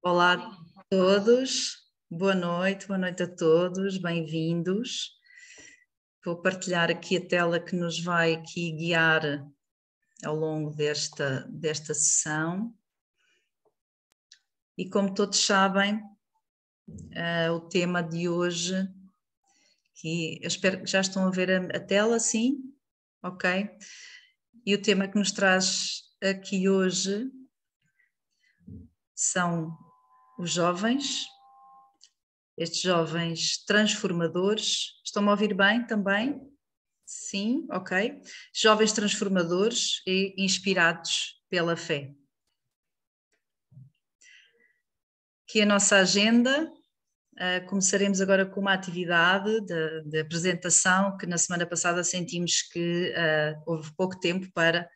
Olá a todos, boa noite a todos, bem-vindos. Vou partilhar aqui a tela que nos vai aqui guiar ao longo desta sessão. E como todos sabem, o tema de hoje, que eu espero que já estão a ver a tela, sim? Ok? E o tema que nos traz aqui hoje são os jovens. Estes jovens transformadores, estão-me a ouvir bem também? Sim, ok. Jovens transformadores e inspirados pela fé. Aqui a nossa agenda, começaremos agora com uma atividade de apresentação que na semana passada sentimos que houve pouco tempo para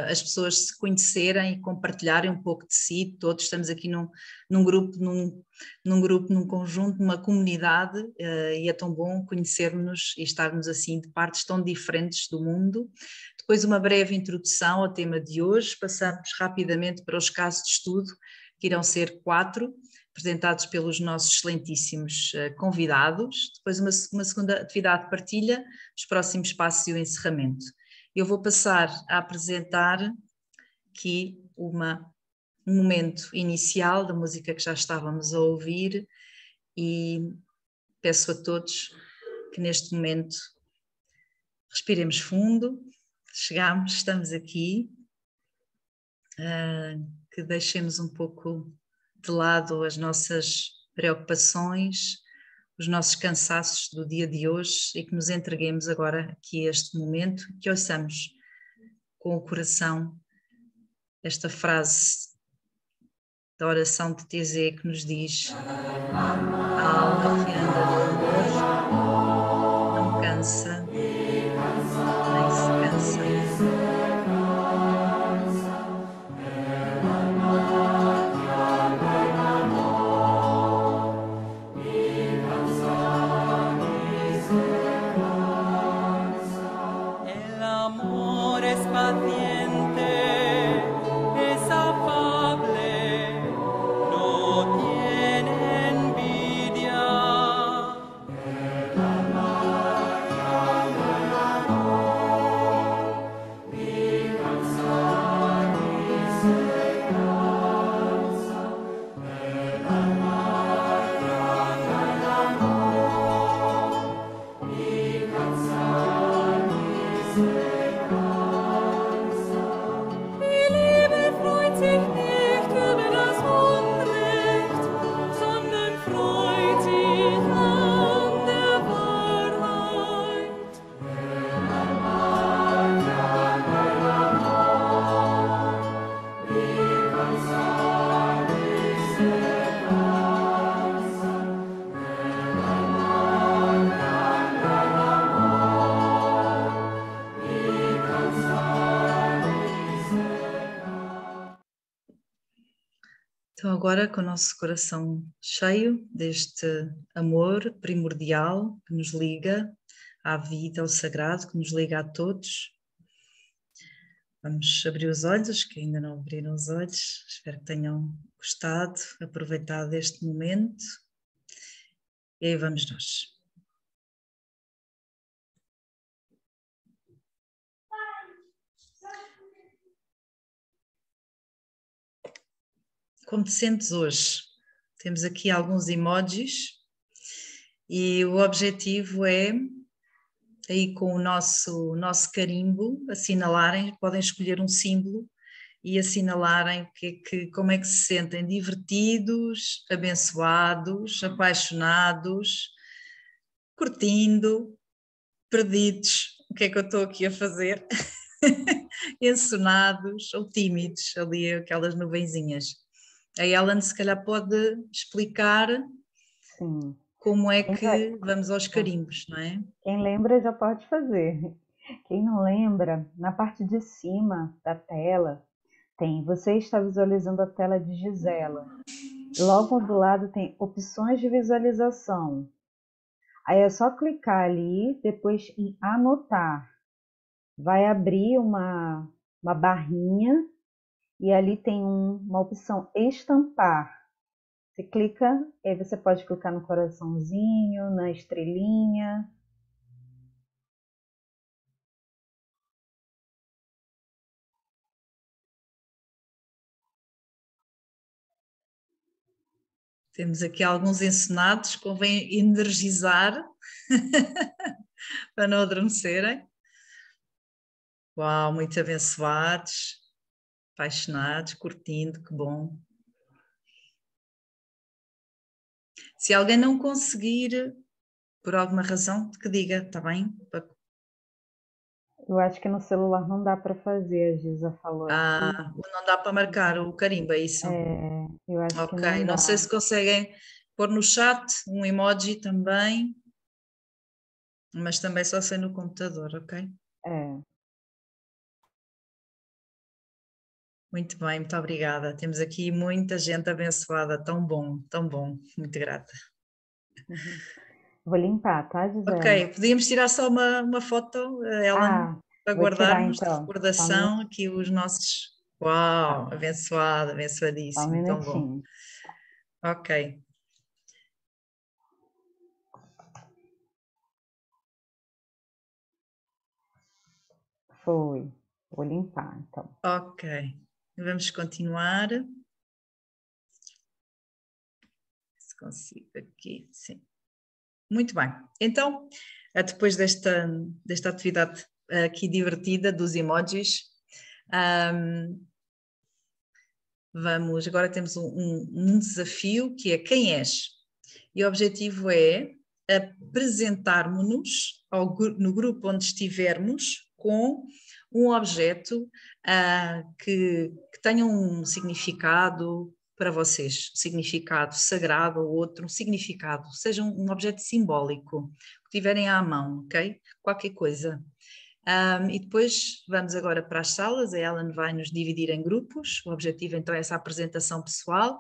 as pessoas se conhecerem e compartilharem um pouco de si. Todos estamos aqui num grupo, num conjunto, numa comunidade, e é tão bom conhecermos e estarmos assim de partes tão diferentes do mundo. Depois uma breve introdução ao tema de hoje, passamos rapidamente para os casos de estudo, que irão ser 4, apresentados pelos nossos excelentíssimos convidados. Depois uma segunda atividade de partilha, os próximos passos e o encerramento. Eu vou passar a apresentar aqui um momento inicial da música que já estávamos a ouvir e peço a todos que neste momento respiremos fundo, estamos aqui, que deixemos um pouco de lado as nossas preocupações, os nossos cansaços do dia de hoje e que nos entreguemos agora aqui a este momento, que ouçamos com o coração esta frase da oração de Thésée que nos diz: a alma que anda no amor não cansa, nem se cansa. Então agora, com o nosso coração cheio deste amor primordial que nos liga à vida, ao sagrado, que nos liga a todos, vamos abrir os olhos, que ainda não abriram os olhos. Espero que tenham gostado, aproveitado este momento. E aí vamos nós. Como te sentes hoje? Temos aqui alguns emojis e o objetivo é, aí com o nosso carimbo, assinalarem, podem escolher um símbolo e assinalarem como é que se sentem: divertidos, abençoados, apaixonados, curtindo, perdidos. O que é que eu estou aqui a fazer? Ensonados ou tímidos, ali aquelas nuvenzinhas. A Ellen se calhar pode explicar. Sim. Como é que vamos aos carimbos, não é? Quem lembra já pode fazer. Quem não lembra, na parte de cima da tela você está visualizando a tela de Gisela. Logo do lado tem opções de visualização. Aí é só clicar ali, depois em anotar. Vai abrir uma barrinha e ali tem uma opção estampar. Você clica, aí você pode clicar no coraçãozinho, na estrelinha. Temos aqui alguns encenados, convém energizar para não adormecerem. Uau, muito abençoados, apaixonados, curtindo, que bom. Se alguém não conseguir, por alguma razão, que diga, está bem? Eu acho que no celular não dá para fazer, a Giza falou aqui. Não dá para marcar o carimbo, é isso? Eu acho que Ok, não não sei dá. se conseguem pôr no chat um emoji também, mas também só sei no computador, ok? É. Muito bem, muito obrigada. Temos aqui muita gente abençoada, tão bom, muito grata. Uhum. Vou limpar, tá, Ok, Gisele? podíamos tirar só uma foto, Ellen, Ah, para vou tirar guardarmos de então. Só um recordação minutinho. aqui os nossos. Uau, Tá, abençoado, só um abençoadíssimo, tão bom. minutinho. Ok, Foi. Vou limpar, então. ok. Vamos continuar. Se consigo aqui, sim. Muito bem. Então, depois desta atividade aqui divertida dos emojis, ahm, agora temos um desafio que é quem és? E o objetivo é apresentarmos-nos no grupo onde estivermos com um objeto que tenha um significado para vocês, um significado sagrado ou outro, um significado, seja um objeto simbólico, que tiverem à mão, ok? Qualquer coisa. E depois vamos agora para as salas, a Ellen vai nos dividir em grupos, o objetivo então é essa apresentação pessoal,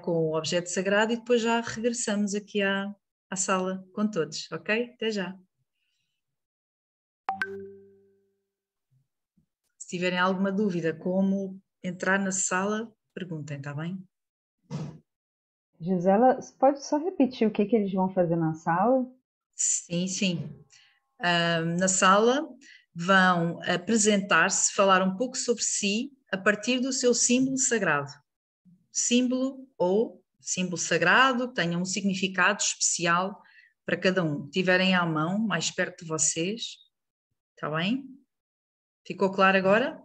com o objeto sagrado e depois já regressamos aqui à sala com todos, ok? Até já. Se tiverem alguma dúvida como entrar na sala, perguntem, está bem? Gisela, você pode só repetir o que que eles vão fazer na sala? Sim, sim. Na sala vão apresentar-se, falar um pouco sobre si a partir do seu símbolo sagrado. Símbolo ou símbolo sagrado, que tenha um significado especial para cada um. Tiverem à mão, mais perto de vocês, está bem? Ficou claro agora?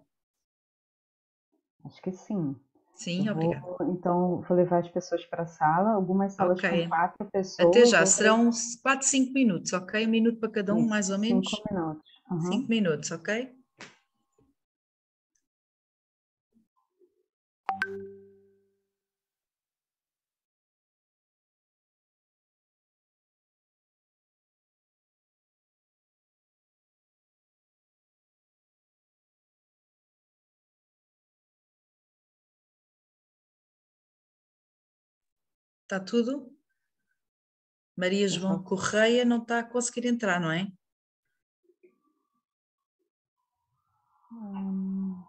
Acho que sim. Eu Sim, vou, obrigada. então, vou levar as pessoas para a sala. Algumas salas Ok. com 4 Até pessoas, já. outras, Serão 4, 5 minutos, ok? Um minuto para cada um, isso, mais ou 5 menos. minutos. 5 Uhum. minutos, ok? Está tudo? Maria Eu só João Correia não está a conseguir entrar, não é? Hum,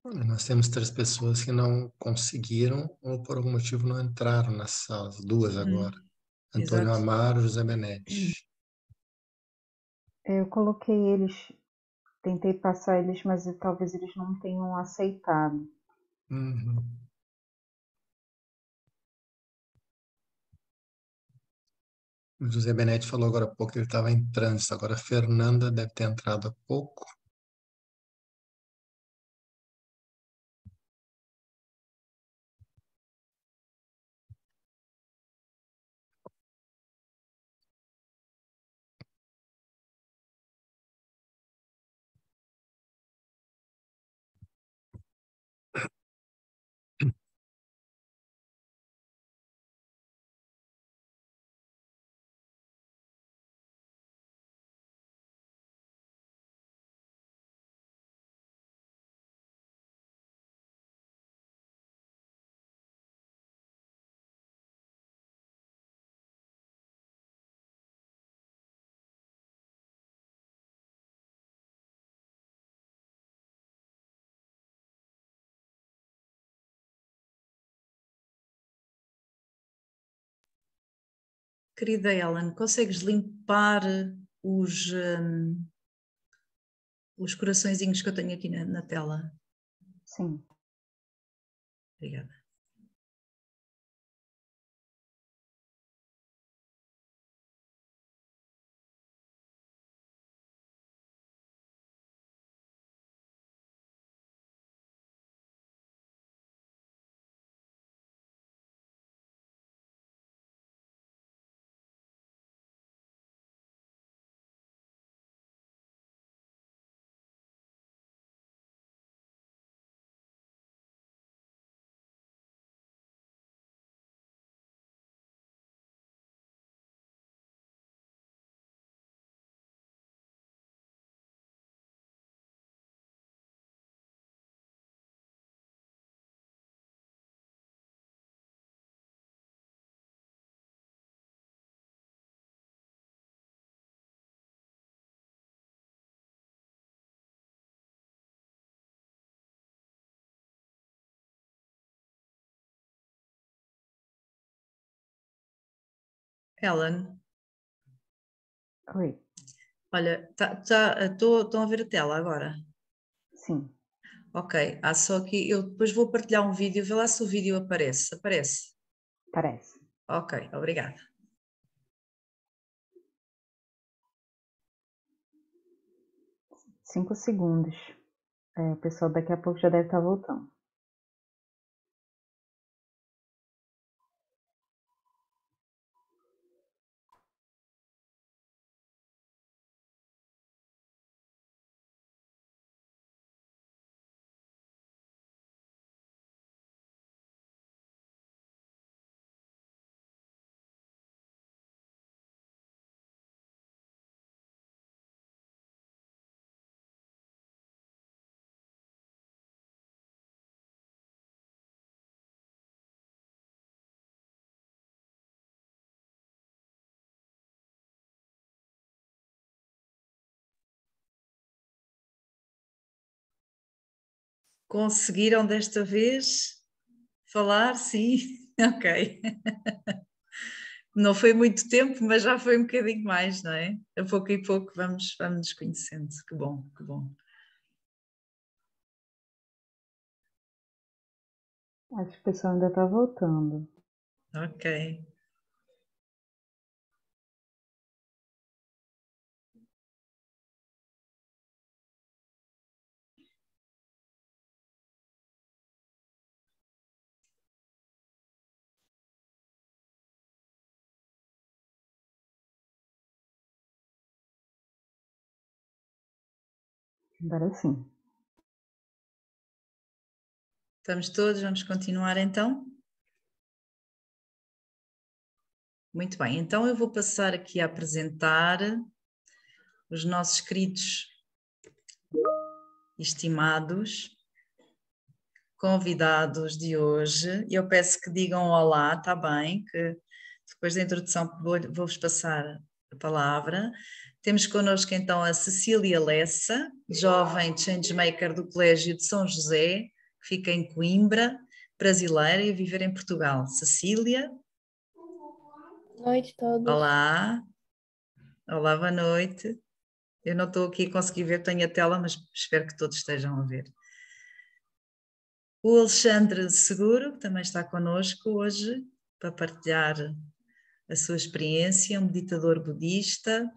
Nós temos 3 pessoas que não conseguiram ou por algum motivo não entraram nas salas, 2 agora. Antônio Exato. Amaro, José Benetti. Eu coloquei eles, tentei passar eles, mas talvez eles não tenham aceitado. Uhum. O José Benetti falou agora há pouco que ele estava em trânsito. Agora a Fernanda deve ter entrado há pouco. Querida Ellen, consegues limpar os, os coraçõezinhos que eu tenho aqui na tela? Sim. Obrigada. Ellen, Oi. olha, estão a ver a tela agora? Sim. Ok, só que eu depois vou partilhar um vídeo, vê lá se o vídeo aparece. Aparece? Parece. Ok, obrigada. 5 segundos. O pessoal daqui a pouco já deve estar voltando. Conseguiram desta vez falar? Sim, ok. Não foi muito tempo, mas já foi um bocadinho mais, não é? A pouco e pouco vamos nos conhecendo. Que bom, que bom. Acho que o pessoal ainda está voltando. Ok. Agora sim. Estamos todos, vamos continuar então? Muito bem, então eu vou passar aqui a apresentar os nossos queridos e estimados convidados de hoje. Eu peço que digam olá, está bem? Que depois da introdução vou-vos passar a palavra. Temos connosco então a Cecília Lessa, jovem changemaker do Colégio de São José, que fica em Coimbra, brasileira e a viver em Portugal. Cecília. Boa noite a todos. Olá. Olá, boa noite. Eu não estou aqui a conseguir ver, tenho a tela, mas espero que todos estejam a ver. O Alexandre Seguro, que também está connosco hoje, para partilhar a sua experiência, um meditador budista.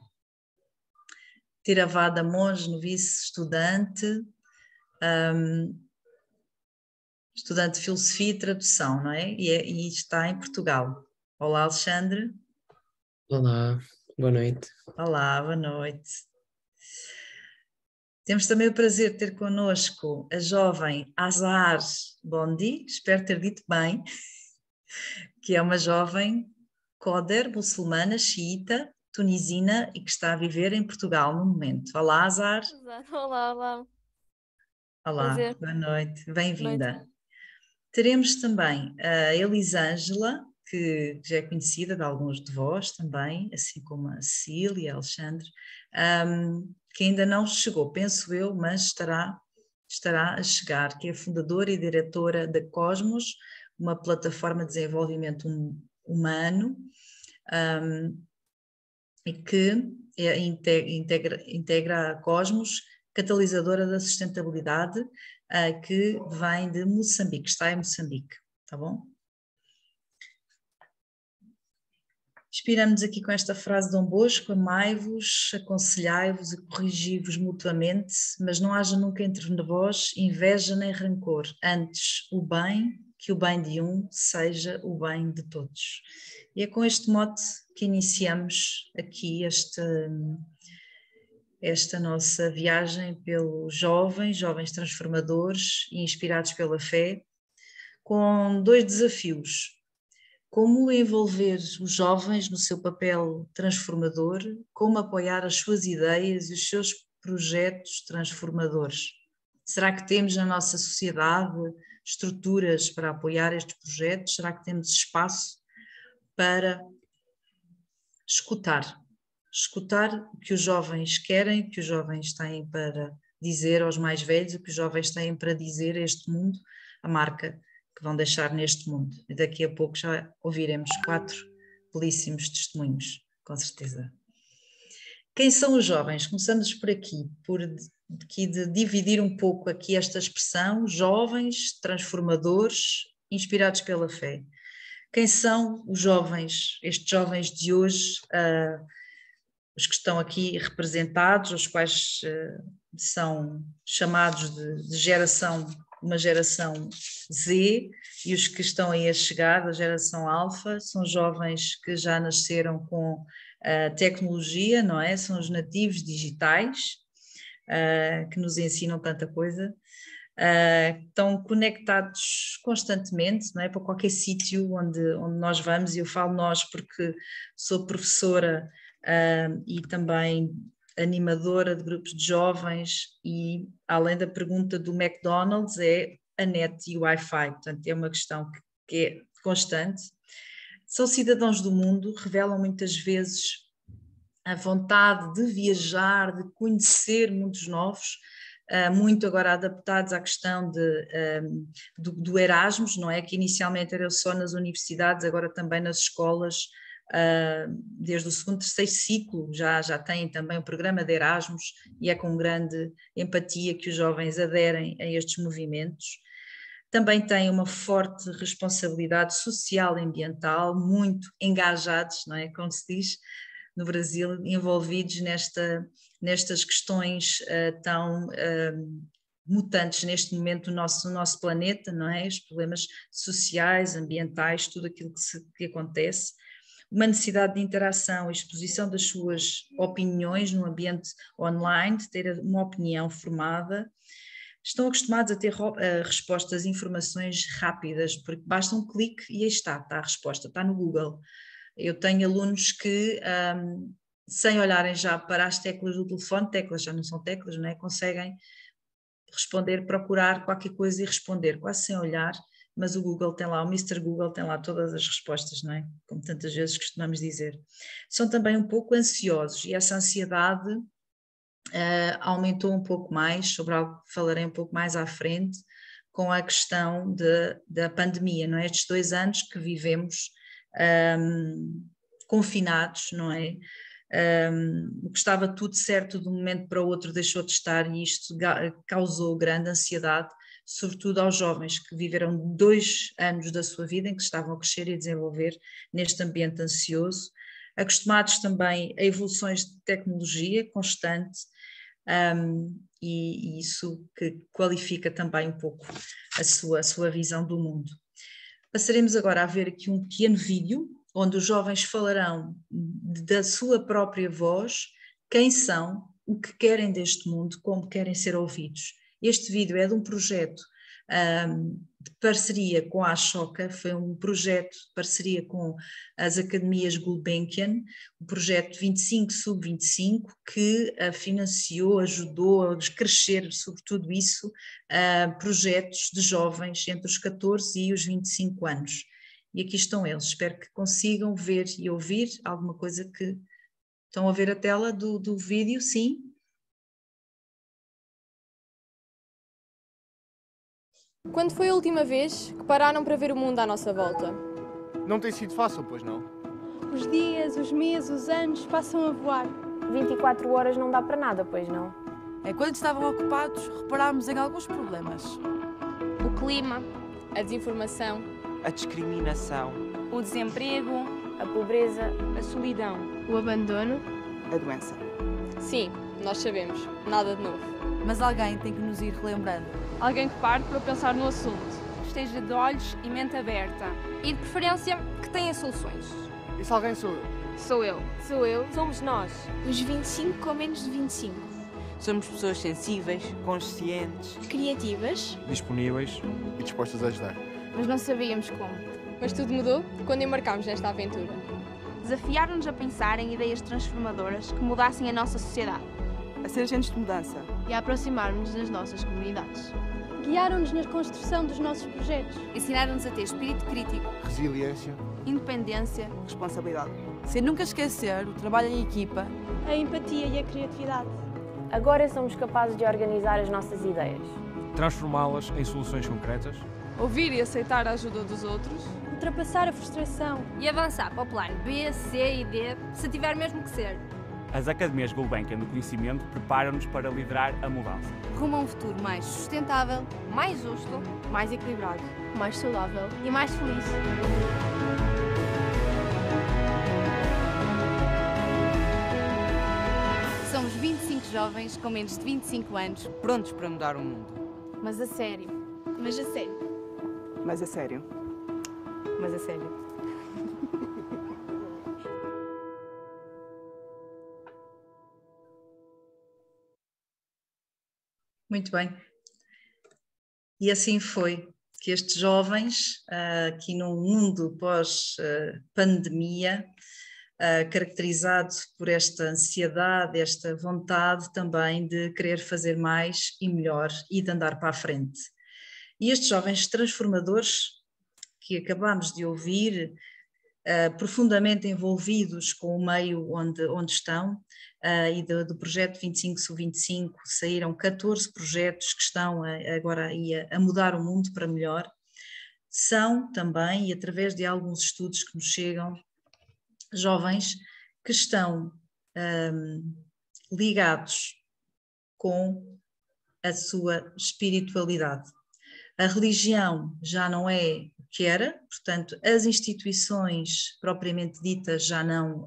Theravada, monge, novice, estudante, estudante de filosofia e tradução, não é? E está em Portugal. Olá, Alexandre. Olá, boa noite. Olá, boa noite. Temos também o prazer de ter connosco a jovem Azahar Bondi, espero ter dito bem, que é uma jovem coder muçulmana, xiita, tunisina e que está a viver em Portugal no momento. Olá, Azahar. Olá, olá. Olá, Prazer. boa noite, Boa bem-vinda. noite. Teremos também a Elisângela, que já é conhecida de alguns de vós também, assim como a Cecília e a Alexandre, que ainda não chegou, penso eu, mas estará a chegar, que é fundadora e diretora da Cosmos, uma plataforma de desenvolvimento humano, e que integra a Cosmos, catalisadora da sustentabilidade, que vem de Moçambique, está em Moçambique, tá bom? Inspiramos aqui com esta frase de Dom Bosco: amai-vos, aconselhai-vos e corrigi-vos mutuamente, mas não haja nunca entre vós inveja nem rancor, antes o bem, que o bem de um seja o bem de todos. E é com este mote que iniciamos aqui esta nossa viagem pelos jovens transformadores e inspirados pela fé, com 2 desafios. Como envolver os jovens no seu papel transformador, como apoiar as suas ideias e os seus projetos transformadores. Será que temos na nossa sociedade estruturas para apoiar estes projetos? Será que temos espaço para escutar o que os jovens querem, o que os jovens têm para dizer aos mais velhos, o que os jovens têm para dizer a este mundo, a marca que vão deixar neste mundo. E daqui a pouco já ouviremos 4 belíssimos testemunhos, com certeza. Quem são os jovens? Começamos por aqui, de dividir um pouco aqui esta expressão, jovens, transformadores, inspirados pela fé. Quem são os jovens, estes jovens de hoje, os que estão aqui representados, os quais são chamados de uma geração Z, e os que estão aí a chegar, da geração Alfa, são jovens que já nasceram com tecnologia, não é? São os nativos digitais, que nos ensinam tanta coisa. Estão conectados constantemente, não é? Para qualquer sítio onde nós vamos, e eu falo nós porque sou professora e também animadora de grupos de jovens, e além da pergunta do McDonald's é a net e o Wi-Fi, portanto é uma questão que é constante. São cidadãos do mundo, revelam muitas vezes a vontade de viajar, de conhecer mundos novos, muito agora adaptados à questão do Erasmus, não é? Que inicialmente era só nas universidades, agora também nas escolas, desde o 2º, 3º ciclo já têm também o programa de Erasmus, e é com grande empatia que os jovens aderem a estes movimentos. Também têm uma forte responsabilidade social e ambiental, muito engajados, não é? Como se diz no Brasil, envolvidos nestas questões tão mutantes neste momento do nosso planeta, não é? Os problemas sociais, ambientais, tudo aquilo que acontece. Uma necessidade de interação e exposição das suas opiniões no ambiente online, de ter uma opinião formada. Estão acostumados a ter respostas, informações rápidas, porque basta um clique e aí está a resposta, está no Google. Eu tenho alunos que, sem olharem já para as teclas do telefone, teclas já não são teclas, não é? Conseguem responder, procurar qualquer coisa e responder, quase sem olhar, mas o Google tem lá, o Mr. Google tem lá todas as respostas, não é? Como tantas vezes costumamos dizer. São também um pouco ansiosos, e essa ansiedade aumentou um pouco mais, sobre algo que falarei um pouco mais à frente, com a questão da pandemia, não é? Estes 2 anos que vivemos confinados, não é? O que estava tudo certo de um momento para o outro deixou de estar, e isto causou grande ansiedade, sobretudo aos jovens que viveram 2 anos da sua vida em que estavam a crescer e a desenvolver neste ambiente ansioso, acostumados também a evoluções de tecnologia constante, e isso que qualifica também um pouco a sua visão do mundo. Passaremos agora a ver aqui um pequeno vídeo onde os jovens falarão da sua própria voz, quem são, o que querem deste mundo, como querem ser ouvidos. Este vídeo é de um projeto de parceria com a Ashoka, foi um projeto de parceria com as Academias Gulbenkian, o projeto 25 sub 25, que financiou, ajudou a crescer, sobretudo isso, projetos de jovens entre os 14 e os 25 anos. E aqui estão eles, espero que consigam ver e ouvir alguma coisa que... Estão a ver a tela do vídeo, sim? Quando foi a última vez que pararam para ver o mundo à nossa volta? Não tem sido fácil, pois não? Os dias, os meses, os anos passam a voar. 24 horas não dá para nada, pois não? Enquanto estavam ocupados, reparámos em alguns problemas. O clima, a desinformação, a discriminação, o desemprego, a pobreza, a solidão, o abandono, a doença. Sim, nós sabemos, nada de novo. Mas alguém tem que nos ir relembrando. Alguém que pare para pensar no assunto. Esteja de olhos e mente aberta. E de preferência que tenha soluções. E se alguém sou eu? Sou eu. Sou eu. Somos nós. Os 25 com menos de 25. Somos pessoas sensíveis, conscientes, criativas, disponíveis e dispostas a ajudar. Mas não sabíamos como. Mas tudo mudou quando embarcámos nesta aventura. Desafiaram-nos a pensar em ideias transformadoras que mudassem a nossa sociedade. A ser agentes de mudança. E a aproximar-nos das nossas comunidades. Guiaram-nos na construção dos nossos projetos. Ensinaram-nos a ter espírito crítico, resiliência, independência, responsabilidade. Sem nunca esquecer o trabalho em equipa, a empatia e a criatividade. Agora somos capazes de organizar as nossas ideias, transformá-las em soluções concretas, ouvir e aceitar a ajuda dos outros, ultrapassar a frustração e avançar para o plano B, C e D, se tiver mesmo que ser. As Academias Gulbenkian do Conhecimento preparam-nos para liderar a mudança. Rumo a um futuro mais sustentável, mais justo, mais equilibrado, mais saudável e mais feliz. Somos 25 jovens com menos de 25 anos, prontos para mudar o mundo. Mas a sério. Mas a sério. Mas a sério. Mas a sério. Muito bem. E assim foi que estes jovens, aqui num mundo pós-pandemia, caracterizado por esta ansiedade, esta vontade também de querer fazer mais e melhor e de andar para a frente. E estes jovens transformadores que acabamos de ouvir, profundamente envolvidos com o meio onde estão, e do projeto 25 sub 25 saíram 14 projetos que estão agora a mudar o mundo para melhor, são também, e através de alguns estudos que nos chegam, jovens que estão ligados com a sua espiritualidade. A religião já não é o que era, portanto, as instituições propriamente ditas já não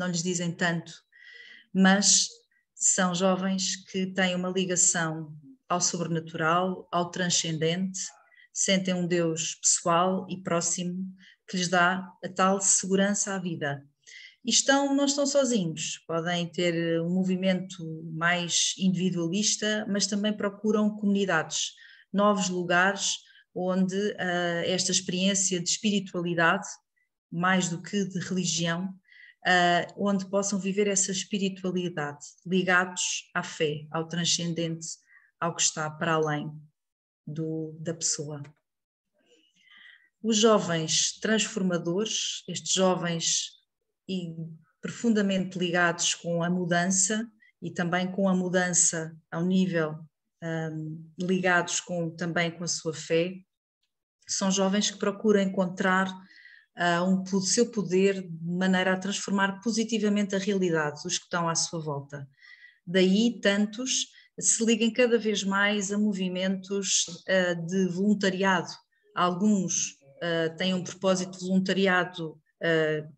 lhes dizem tanto, mas são jovens que têm uma ligação ao sobrenatural, ao transcendente, sentem um Deus pessoal e próximo que lhes dá a tal segurança à vida. E não estão sozinhos, podem ter um movimento mais individualista, mas também procuram comunidades, novos lugares onde esta experiência de espiritualidade, mais do que de religião, onde possam viver essa espiritualidade, ligados à fé, ao transcendente, ao que está para além da pessoa. Os jovens transformadores, estes jovens profundamente ligados com a mudança e também com a mudança ao nível ligados também com a sua fé. São jovens que procuram encontrar o seu poder de maneira a transformar positivamente a realidade dos que estão à sua volta. Daí tantos se liguem cada vez mais a movimentos de voluntariado. Alguns têm um propósito de voluntariado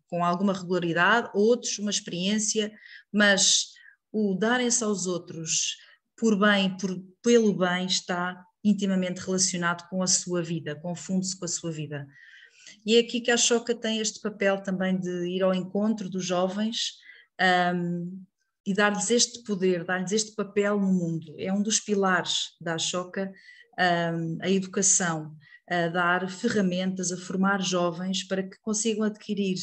com alguma regularidade, outros uma experiência, mas o darem-se aos outros pelo bem está intimamente relacionado com a sua vida, confunde-se com a sua vida. E é aqui que a Ashoka tem este papel também de ir ao encontro dos jovens e dar-lhes este poder, dar-lhes este papel no mundo. É um dos pilares da Ashoka, a educação, a dar ferramentas, a formar jovens para que consigam adquirir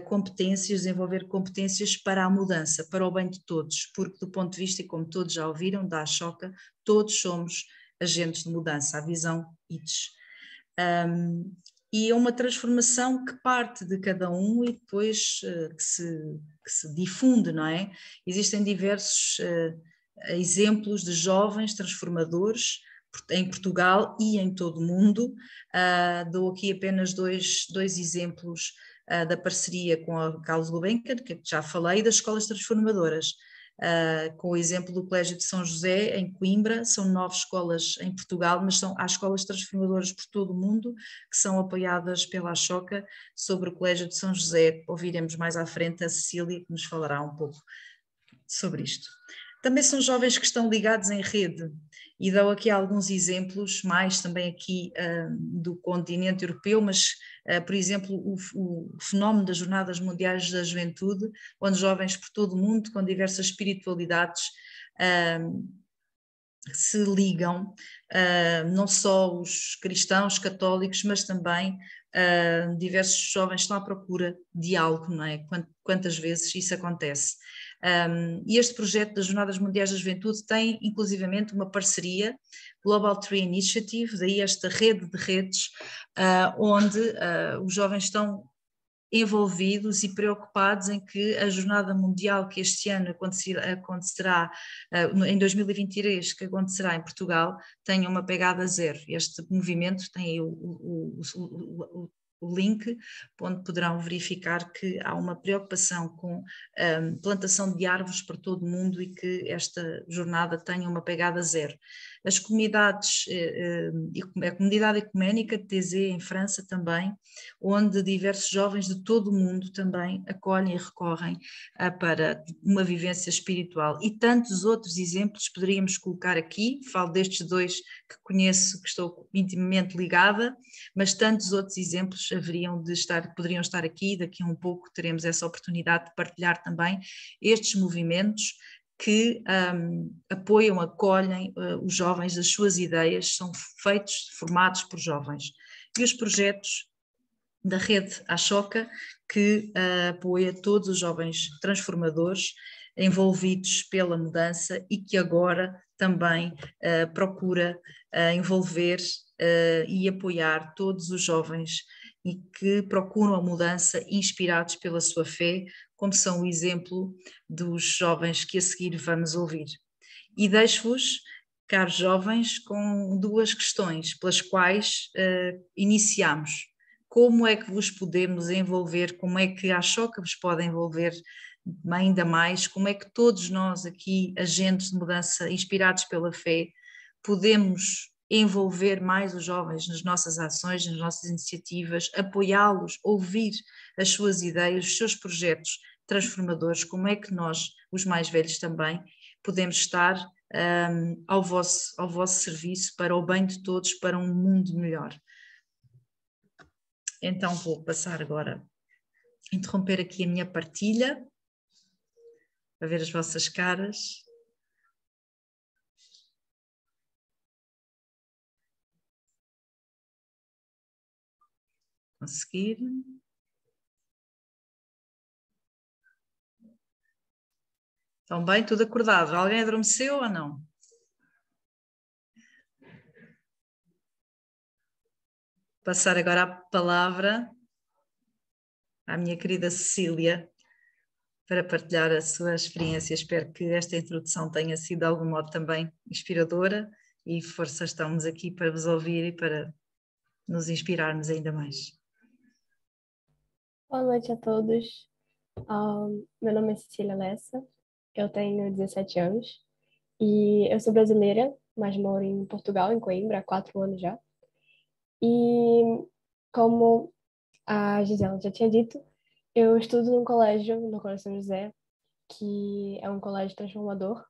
competências, desenvolver competências para a mudança, para o bem de todos, porque do ponto de vista, e como todos já ouviram, da Ashoka, todos somos agentes de mudança, a visão ITS. E é uma transformação que parte de cada um e depois que se difunde, não é? Existem diversos exemplos de jovens transformadores em Portugal e em todo o mundo. Dou aqui apenas dois exemplos da parceria com a Carlos Gulbenkian, que já falei, das escolas transformadoras. Com o exemplo do Colégio de São José, em Coimbra, são 9 escolas em Portugal, mas há escolas transformadoras por todo o mundo que são apoiadas pela Ashoka. Sobre o Colégio de São José ouviremos mais à frente a Cecília, que nos falará um pouco sobre isto. Também são jovens que estão ligados em rede, e dou aqui alguns exemplos, mais também aqui do continente europeu, mas, por exemplo, o fenómeno das Jornadas Mundiais da Juventude, onde jovens por todo o mundo, com diversas espiritualidades, se ligam, não só os cristãos, católicos, mas também diversos jovens estão à procura de algo, não é? Quantas vezes isso acontece? E este projeto das Jornadas Mundiais da Juventude tem inclusivamente uma parceria, Global Tree Initiative, daí esta rede de redes, onde os jovens estão envolvidos e preocupados em que a Jornada Mundial que este ano acontecerá em 2023, que acontecerá em Portugal, tenha uma pegada zero. Este movimento tem aí o link, onde poderão verificar que há uma preocupação com plantação de árvores para todo o mundo e que esta jornada tenha uma pegada zero. As comunidades, a comunidade ecuménica de Thésée em França também, onde diversos jovens de todo o mundo também acolhem e recorrem para uma vivência espiritual. E tantos outros exemplos poderíamos colocar aqui, falo destes dois que conheço, que estou intimamente ligada, mas tantos outros exemplos poderiam estar aqui. Daqui a um pouco teremos essa oportunidade de partilhar também estes movimentos que apoiam, acolhem os jovens, as suas ideias, são formados por jovens. E os projetos da rede Ashoka, que apoia todos os jovens transformadores envolvidos pela mudança e que agora também procura envolver e apoiar todos os jovens e que procuram a mudança inspirados pela sua fé, como são o exemplo dos jovens que a seguir vamos ouvir. E deixo-vos, caros jovens, com 2 questões pelas quais iniciamos. Como é que vos podemos envolver, como é que a Ashoka vos pode envolver ainda mais, como é que todos nós aqui, agentes de mudança inspirados pela fé, podemos envolver mais os jovens nas nossas ações, nas nossas iniciativas, apoiá-los, ouvir as suas ideias, os seus projetos transformadores, como é que nós, os mais velhos também, podemos estar ao vosso serviço para o bem de todos, para um mundo melhor. Então vou passar agora, interromper aqui a minha partilha, para ver as vossas caras. Conseguir. Estão bem? Tudo acordado? Alguém adormeceu ou não? Passar agora a palavra à minha querida Cecília, para partilhar a sua experiência. Espero que esta introdução tenha sido de algum modo também inspiradora e força, estamos aqui para vos ouvir e para nos inspirarmos ainda mais. Boa noite a todos. Meu nome é Cecília Lessa, eu tenho 17 anos e eu sou brasileira, mas moro em Portugal, em Coimbra, há 4 anos já. E como a Gisela já tinha dito, eu estudo num colégio, no Colégio São José, que é um colégio transformador.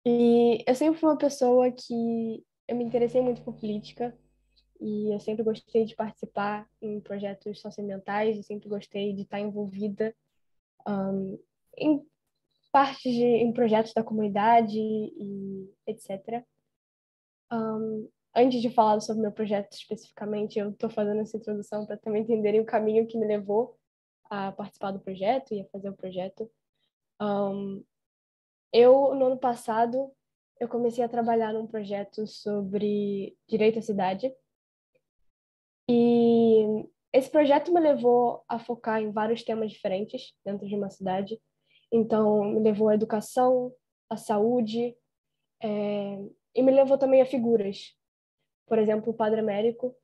E eu sempre fui uma pessoa que eu me interessei muito por política e eu sempre gostei de participar em projetos socioambientais, eu sempre gostei de estar envolvida em em projetos da comunidade e etc. Antes de falar sobre meu projeto especificamente, eu estou fazendo essa introdução para também entenderem o caminho que me levou a participar do projeto e a fazer o projeto. No ano passado, eu comecei a trabalhar num projeto sobre direito à cidade. E esse projeto me levou a focar em vários temas diferentes dentro de uma cidade. Então, me levou à educação, à saúde, e me levou também a figuras. Por exemplo, o Padre Américo,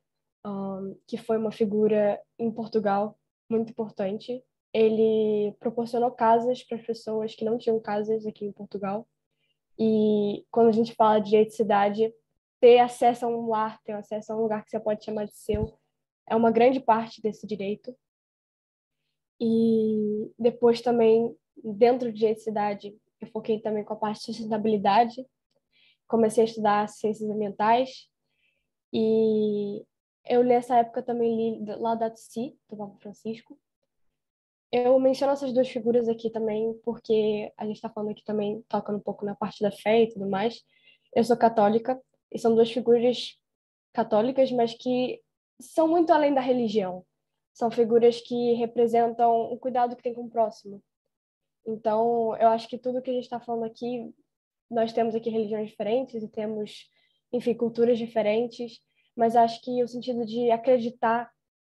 que foi uma figura em Portugal muito importante. Ele proporcionou casas para as pessoas que não tinham casas aqui em Portugal. E quando a gente fala de direito de cidade, ter acesso a um lar, ter acesso a um lugar que você pode chamar de seu, é uma grande parte desse direito. E depois também, dentro de direito de cidade, eu foquei também com a parte de sustentabilidade. Comecei a estudar ciências ambientais. E eu, nessa época, também li Laudato Si, do Papa Francisco. Eu menciono essas duas figuras aqui também porque a gente está falando aqui também, tocando um pouco na parte da fé e tudo mais. Eu sou católica e são duas figuras católicas, mas que são muito além da religião. São figuras que representam o cuidado que tem com o próximo. Então, eu acho que tudo que a gente está falando aqui, nós temos aqui religiões diferentes e temos, enfim, culturas diferentes, mas acho que o sentido de acreditar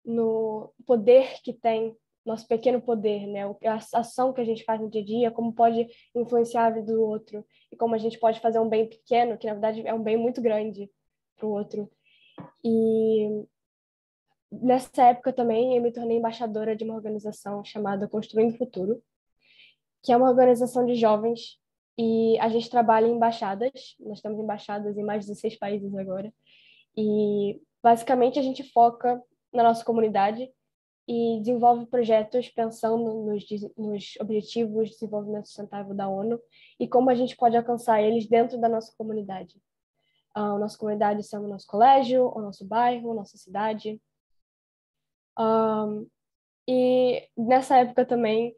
no poder que tem, nosso pequeno poder, né? A ação que a gente faz no dia a dia, como pode influenciar a vida do outro e como a gente pode fazer um bem pequeno, que na verdade é um bem muito grande para o outro. E nessa época também eu me tornei embaixadora de uma organização chamada Construindo Futuro, que é uma organização de jovens e a gente trabalha em embaixadas. Nós temos embaixadas em mais de 16 países agora. E basicamente a gente foca na nossa comunidade e desenvolve projetos pensando nos Objetivos de Desenvolvimento Sustentável da ONU e como a gente pode alcançar eles dentro da nossa comunidade. A nossa comunidade sendo o nosso colégio, o nosso bairro, a nossa cidade. E nessa época também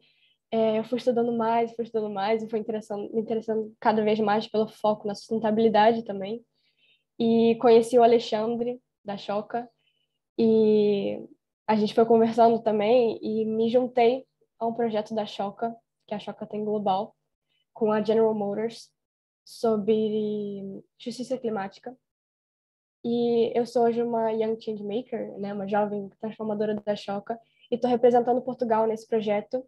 eu fui estudando mais e fui me interessando cada vez mais pelo foco na sustentabilidade também. E conheci o Alexandre, da Choca, e a gente foi conversando também e me juntei a um projeto da Choca, que a Choca tem global, com a General Motors, sobre justiça climática. E eu sou hoje uma Young Changemaker, né, uma jovem transformadora da Choca, e estou representando Portugal nesse projeto,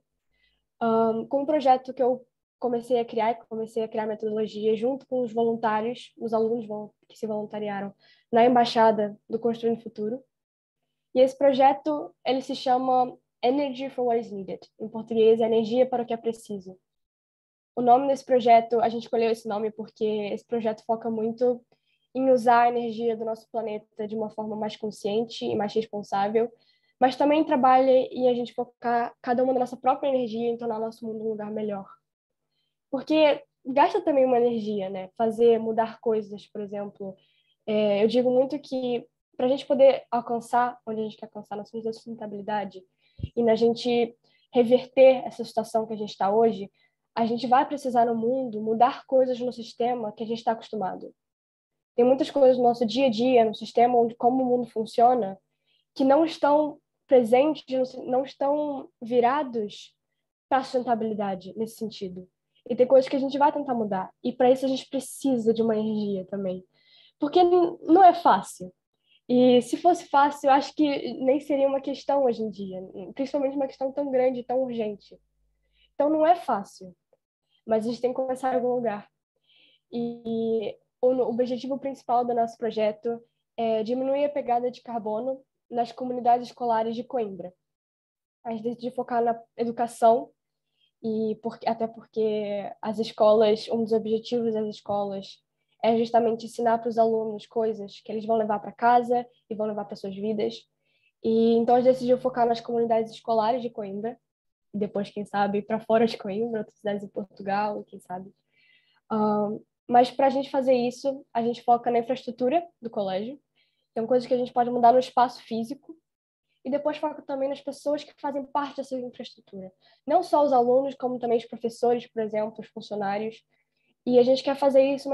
com um projeto que eu comecei a criar metodologia junto com os voluntários, os alunos que se voluntariaram na Embaixada do Construindo Futuro. E esse projeto, ele se chama Energy for What is Needed. Em português, é energia para o que é preciso. O nome desse projeto, a gente escolheu esse nome porque esse projeto foca muito em usar a energia do nosso planeta de uma forma mais consciente e mais responsável, mas também trabalha em a gente focar cada uma da nossa própria energia em tornar nosso mundo um lugar melhor. Porque gasta também uma energia, né? Mudar coisas, por exemplo. Eu digo muito que para a gente poder alcançar onde a gente quer alcançar na sustentabilidade e na gente reverter essa situação que a gente está hoje, a gente vai precisar no mundo mudar coisas no sistema que a gente está acostumado. Tem muitas coisas no nosso dia a dia, no sistema, onde como o mundo funciona, que não estão presentes, não estão virados para a sustentabilidade nesse sentido. E tem coisas que a gente vai tentar mudar. E para isso a gente precisa de uma energia também. Porque não é fácil. E se fosse fácil, eu acho que nem seria uma questão hoje em dia, principalmente uma questão tão grande, tão urgente. Então não é fácil, mas a gente tem que começar em algum lugar. E o objetivo principal do nosso projeto é diminuir a pegada de carbono nas comunidades escolares de Coimbra. A gente decide focar na educação, até porque as escolas, um dos objetivos das escolas é justamente ensinar para os alunos coisas que eles vão levar para casa e vão levar para suas vidas. E então a gente decidiu focar nas comunidades escolares de Coimbra, e depois, quem sabe, para fora de Coimbra, outras cidades em Portugal, quem sabe. Mas para a gente fazer isso, a gente foca na infraestrutura do colégio. Tem coisas que a gente pode mudar no espaço físico, e depois foca também nas pessoas que fazem parte dessa infraestrutura. Não só os alunos, como também os professores, por exemplo, os funcionários. E a gente quer fazer isso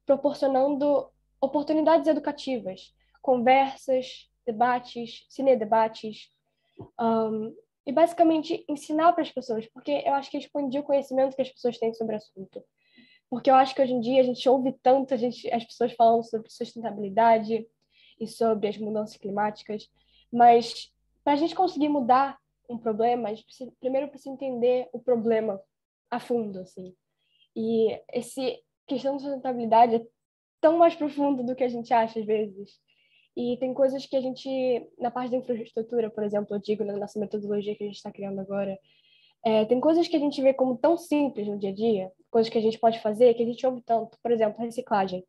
proporcionando oportunidades educativas, conversas, debates, cinedebates, e basicamente ensinar para as pessoas, porque eu acho que expandir o conhecimento que as pessoas têm sobre o assunto. Porque eu acho que hoje em dia a gente ouve tanto as pessoas falando sobre sustentabilidade e sobre as mudanças climáticas, mas para a gente conseguir mudar um problema, a gente primeiro precisa entender o problema a fundo, assim. E esse questão de sustentabilidade é tão mais profundo do que a gente acha às vezes. E tem coisas que a gente, na parte da infraestrutura, por exemplo, eu digo na nossa metodologia que a gente está criando agora, tem coisas que a gente vê como tão simples no dia a dia, coisas que a gente pode fazer, que a gente ouve tanto. Por exemplo, reciclagem.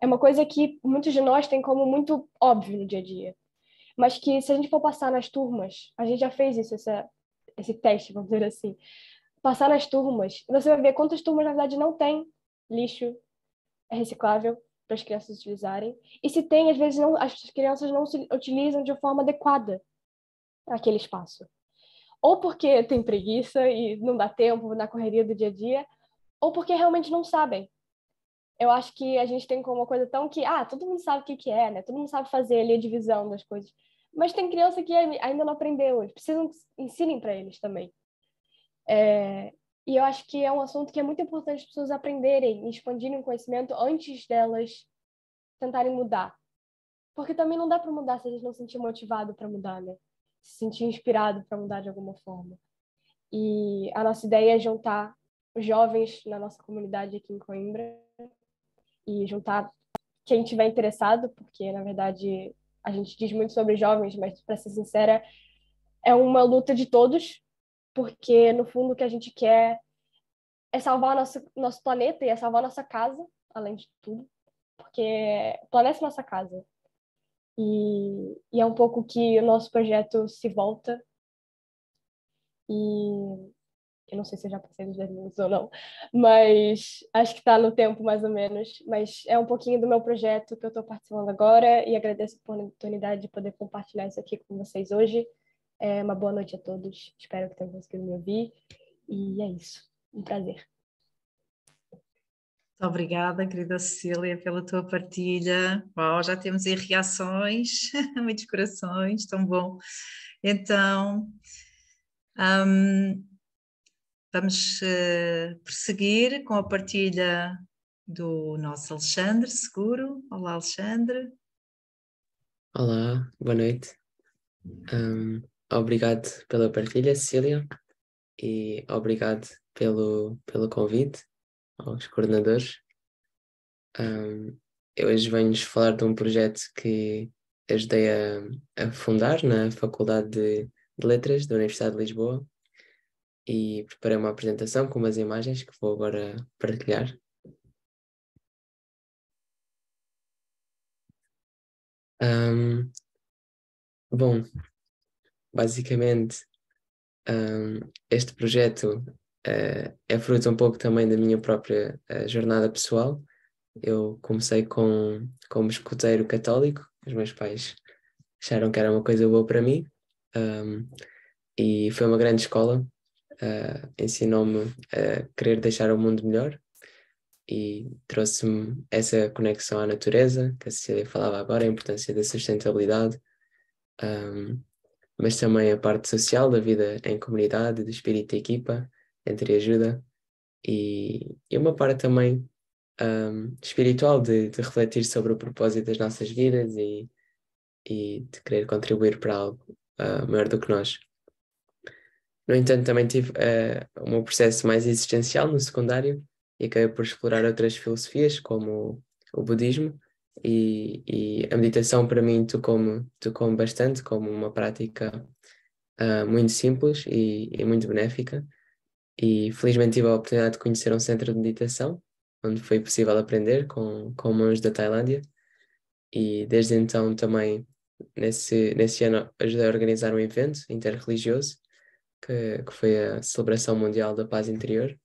É uma coisa que muitos de nós têm como muito óbvio no dia a dia. Mas que se a gente for passar nas turmas, a gente já fez isso, esse teste, vamos dizer assim, passar nas turmas, você vai ver quantas turmas, na verdade, não tem lixo reciclável para as crianças utilizarem. E se tem, às vezes, as crianças não se utilizam de forma adequada aquele espaço. Ou porque tem preguiça e não dá tempo na correria do dia a dia, ou porque realmente não sabem. Eu acho que a gente tem como uma coisa tão que, todo mundo sabe o que é, né? Todo mundo sabe fazer ali a divisão das coisas. Mas tem criança que ainda não aprendeu, eles precisam que ensinem para eles também. E eu acho que é um assunto que é muito importante as pessoas aprenderem e expandirem o conhecimento antes delas tentarem mudar. Porque também não dá para mudar se a gente não se sentir motivado para mudar, né? Se sentir inspirado para mudar de alguma forma. E a nossa ideia é juntar os jovens na nossa comunidade aqui em Coimbra e juntar quem tiver interessado, porque, na verdade, a gente diz muito sobre jovens, mas, para ser sincera, é uma luta de todos, porque, no fundo, o que a gente quer é salvar nosso planeta e é salvar nossa casa, além de tudo, porque o planeta é nossa casa. E é um pouco que o nosso projeto se volta. E eu não sei se eu já passei dos 10 minutos ou não, mas acho que está no tempo mais ou menos. Mas é um pouquinho do meu projeto que eu estou participando agora e agradeço a oportunidade de poder compartilhar isso aqui com vocês hoje. Uma boa noite a todos, espero que tenham conseguido me ouvir. E é isso, um prazer. Muito obrigada, querida Cecília, pela tua partilha. Uau, já temos aí reações, muitos corações, tão bom. Então, vamos prosseguir com a partilha do nosso Alexandre Seguro. Olá, Alexandre. Olá, boa noite. Obrigado pela partilha, Cecília, e obrigado pelo convite aos coordenadores. Eu hoje venho-vos falar de um projeto que ajudei a fundar na Faculdade de Letras da Universidade de Lisboa e preparei uma apresentação com umas imagens que vou agora partilhar. Bom, basicamente este projeto é fruto um pouco também da minha própria jornada pessoal. Eu comecei como escoteiro católico, os meus pais acharam que era uma coisa boa para mim, e foi uma grande escola, ensinou-me a querer deixar o mundo melhor e trouxe-me essa conexão à natureza, que a Cecília falava agora, a importância da sustentabilidade, mas também a parte social da vida em comunidade, do espírito de equipa, entre ajuda, e uma parte também espiritual de refletir sobre o propósito das nossas vidas e e de querer contribuir para algo maior do que nós. No entanto, também tive o meu processo mais existencial no secundário e acabei por explorar outras filosofias, como o budismo, e a meditação para mim tocou-me bastante como uma prática muito simples e muito benéfica. E felizmente tive a oportunidade de conhecer um centro de meditação, onde foi possível aprender com monges da Tailândia. E desde então também, nesse ano, ajudei a organizar um evento interreligioso, que foi a Celebração Mundial da Paz Interior,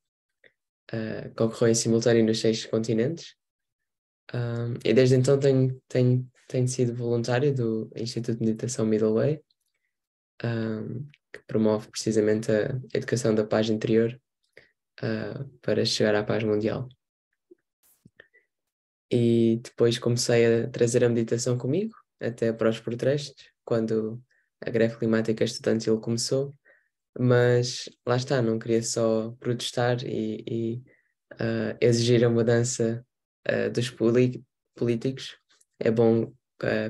que ocorreu em simultâneo nos 6 continentes. E desde então tenho sido voluntário do Instituto de Meditação Middle Way, que promove precisamente a educação da paz interior para chegar à paz mundial. E depois comecei a trazer a meditação comigo, até para os protestos, quando a greve climática estudantil começou, mas lá está, não queria só protestar e exigir a mudança dos políticos. É bom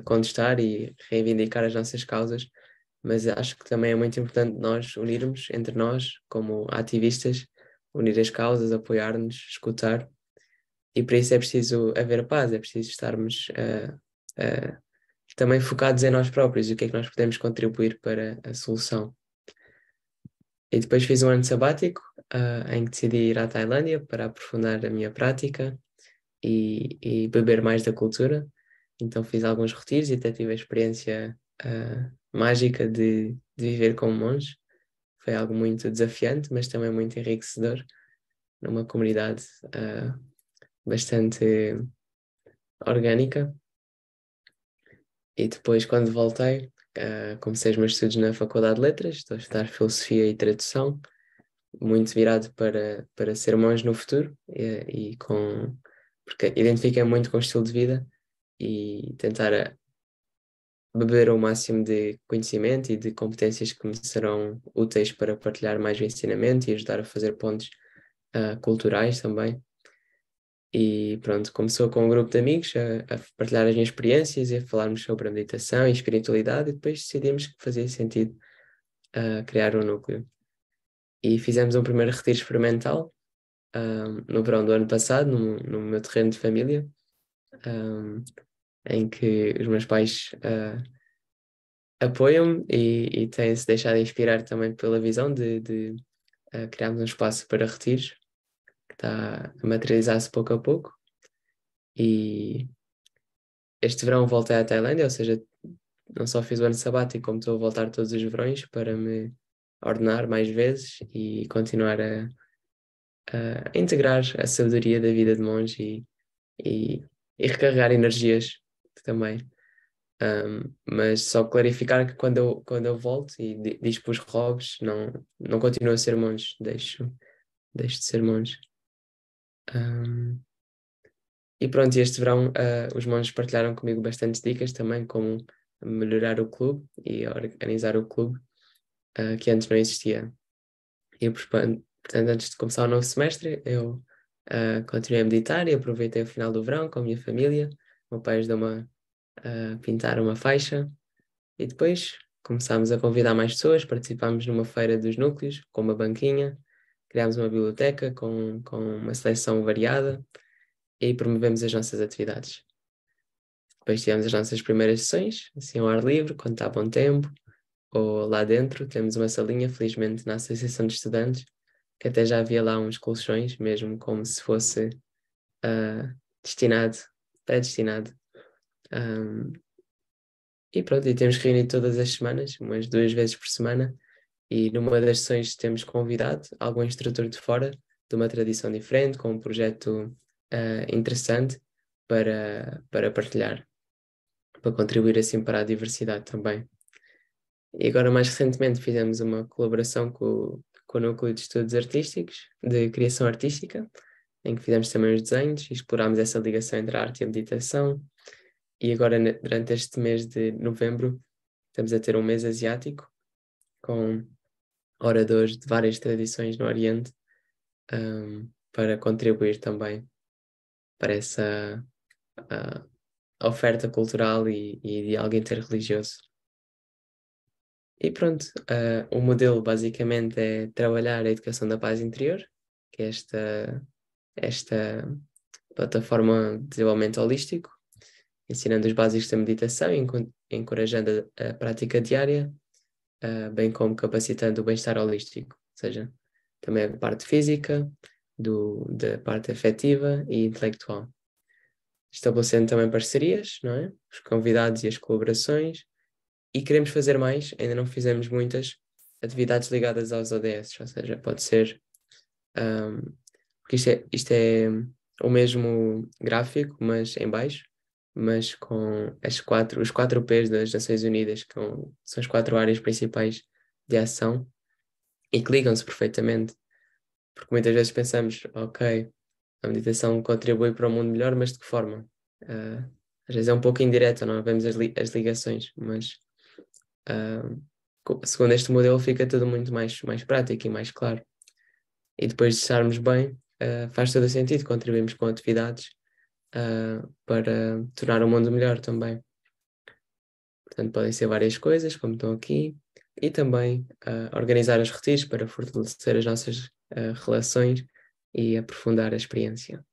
contestar e reivindicar as nossas causas, mas acho que também é muito importante nós unirmos entre nós, como ativistas, unir as causas, apoiar-nos, escutar, e para isso é preciso haver paz, é preciso estarmos também focados em nós próprios e o que é que nós podemos contribuir para a solução. E depois fiz um ano sabático em que decidi ir à Tailândia para aprofundar a minha prática e beber mais da cultura. Então fiz alguns retiros e até tive a experiência mágica de viver como monge. Foi algo muito desafiante, mas também muito enriquecedor, numa comunidade bastante orgânica. E depois, quando voltei, comecei os meus estudos na Faculdade de Letras. Estou a estudar Filosofia e Tradução, muito virado para ser monge no futuro, porque identifiquei muito com o estilo de vida e tentar beber o máximo de conhecimento e de competências que me serão úteis para partilhar mais o ensinamento e ajudar a fazer pontes culturais também. E pronto, começou com um grupo de amigos a partilhar as minhas experiências e a falarmos sobre a meditação e espiritualidade, e depois decidimos que fazia sentido criar um núcleo. E fizemos um primeiro retiro experimental no verão do ano passado, no meu terreno de família, em que os meus pais apoiam-me e têm-se deixado inspirar também pela visão de criarmos um espaço para retiros, que está a materializar-se pouco a pouco. E este verão voltei à Tailândia, ou seja, não só fiz o ano sabático, como estou a voltar todos os verões para me ordenar mais vezes e continuar a integrar a sabedoria da vida de monge e recarregar energias também. Mas só clarificar que quando eu volto e dispo os robes, não continuo a ser monge, deixo de ser monge. E pronto, este verão os monges partilharam comigo bastantes dicas também, como melhorar o clube e organizar o clube, que antes não existia. E portanto, antes de começar o novo semestre, eu continuei a meditar e aproveitei o final do verão com a minha família. O meu pai ajudou-me a pintar uma faixa e depois começámos a convidar mais pessoas, participámos numa feira dos núcleos com uma banquinha, criámos uma biblioteca com uma seleção variada e promovemos as nossas atividades. Depois tivemos as nossas primeiras sessões, assim ao ar livre, quando está bom tempo, ou lá dentro temos uma salinha, felizmente na Associação de Estudantes, que até já havia lá uns colchões, mesmo como se fosse pré-destinado. E pronto, e temos reunido todas as semanas, umas 2 vezes por semana, e numa das sessões temos convidado algum instrutor de fora, de uma tradição diferente, com um projeto interessante para partilhar, para contribuir assim para a diversidade também. E agora mais recentemente fizemos uma colaboração com o Núcleo de Estudos Artísticos, de Criação Artística, em que fizemos também os desenhos e explorámos essa ligação entre a arte e a meditação. E agora, durante este mês de novembro, estamos a ter um mês asiático, com oradores de várias tradições no Oriente, para contribuir também para essa oferta cultural e de algo interreligioso. E pronto, o modelo basicamente é trabalhar a educação da paz interior, que é esta plataforma de desenvolvimento holístico, ensinando os básicos da meditação e encorajando a prática diária, bem como capacitando o bem-estar holístico, ou seja, também a parte física, da parte afetiva e intelectual. Estabelecendo também parcerias, não é? Os convidados e as colaborações, e queremos fazer mais, ainda não fizemos muitas atividades ligadas aos ODS, ou seja, pode ser, porque isto é o mesmo gráfico, mas em baixo, mas com os 4 P's das Nações Unidas, que são as 4 áreas principais de ação, e que ligam-se perfeitamente, porque muitas vezes pensamos, ok, a meditação contribui para um mundo melhor, mas de que forma? Às vezes é um pouco indireta, não vemos as ligações, mas segundo este modelo fica tudo muito mais prático e mais claro. E depois de estarmos bem, faz todo o sentido, contribuímos com atividades para tornar o mundo melhor também. Portanto, podem ser várias coisas, como estão aqui, e também organizar os retiros para fortalecer as nossas relações e aprofundar a experiência.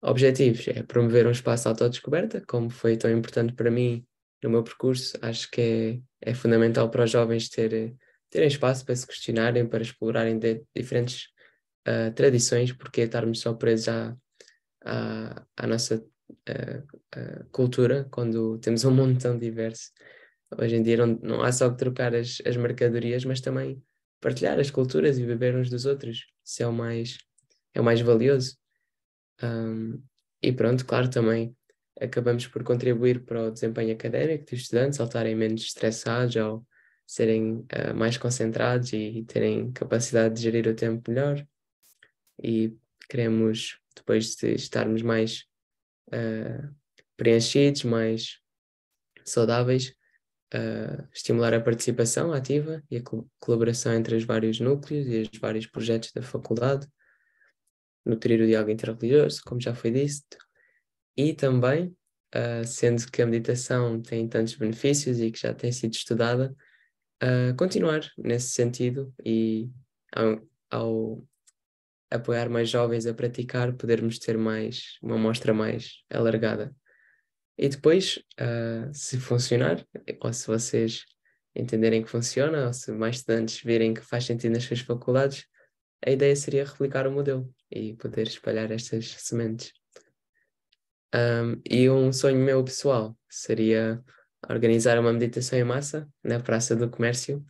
Objetivos é promover um espaço de autodescoberta, como foi tão importante para mim no meu percurso. Acho que é fundamental para os jovens terem espaço para se questionarem, para explorarem diferentes tradições, porque estarmos só presos à nossa cultura, quando temos um mundo tão diverso. Hoje em dia não há só que trocar as mercadorias, mas também partilhar as culturas e beber uns dos outros. Isso é o mais valioso. E pronto, claro, também acabamos por contribuir para o desempenho académico dos estudantes, ao estarem menos estressados, ao serem mais concentrados e terem capacidade de gerir o tempo melhor. E queremos, depois de estarmos mais preenchidos, mais saudáveis, estimular a participação ativa e a colaboração entre os vários núcleos e os vários projetos da faculdade, nutrir o diálogo interreligioso, como já foi dito, e também, sendo que a meditação tem tantos benefícios e que já tem sido estudada, continuar nesse sentido e ao apoiar mais jovens a praticar, podermos ter uma amostra mais alargada. E depois, se funcionar, ou se vocês entenderem que funciona, ou se mais estudantes virem que faz sentido nas suas faculdades, a ideia seria replicar o modelo e poder espalhar estas sementes. E um sonho meu pessoal seria organizar uma meditação em massa na Praça do Comércio,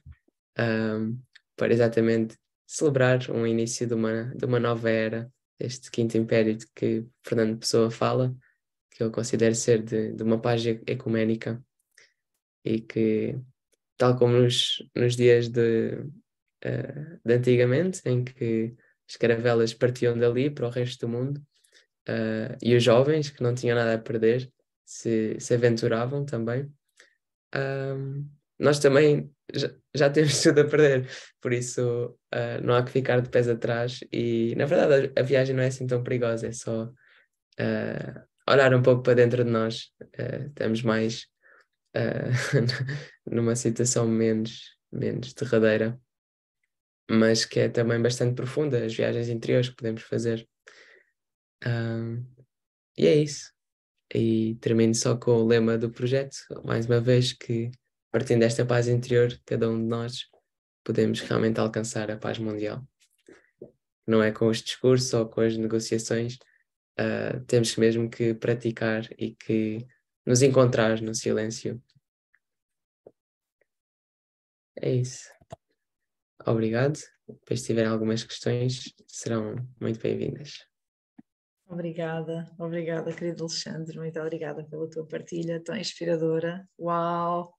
para exatamente celebrar um início de uma nova era, este Quinto Império de que Fernando Pessoa fala, que eu considero ser de uma paz ecuménica, e que, tal como nos dias de antigamente, em que as caravelas partiam dali para o resto do mundo, e os jovens que não tinham nada a perder se aventuravam também, nós também já temos tudo a perder, por isso não há que ficar de pés atrás, e na verdade a viagem não é assim tão perigosa, é só olhar um pouco para dentro de nós. Estamos mais numa situação menos derradeira, mas que é também bastante profunda, as viagens interiores que podemos fazer. E é isso. E termino só com o lema do projeto, mais uma vez, que partindo desta paz interior, cada um de nós podemos realmente alcançar a paz mundial. Não é com os discursos ou com as negociações, temos mesmo que praticar e que nos encontrar no silêncio. É isso. Obrigado. Depois, se tiverem algumas questões, serão muito bem-vindas. Obrigada, querido Alexandre, muito obrigada pela tua partilha tão inspiradora. Uau,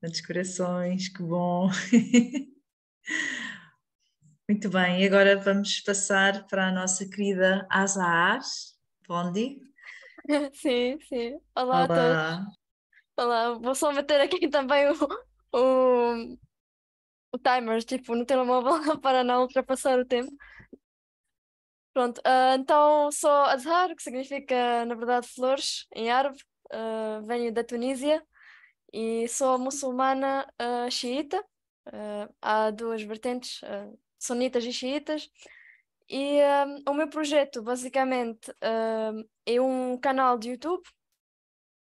tantos corações, que bom! Muito bem, e agora vamos passar para a nossa querida Azahar Bondi. Sim. Olá a todos. Olá, vou só meter aqui também o timer, tipo, no telemóvel para não ultrapassar o tempo. Pronto, então sou Azahar, que significa, na verdade, flores em árabe. venho da Tunísia e sou muçulmana xiita. Há duas vertentes, sunitas e xiitas. E o meu projeto, basicamente, é um canal de YouTube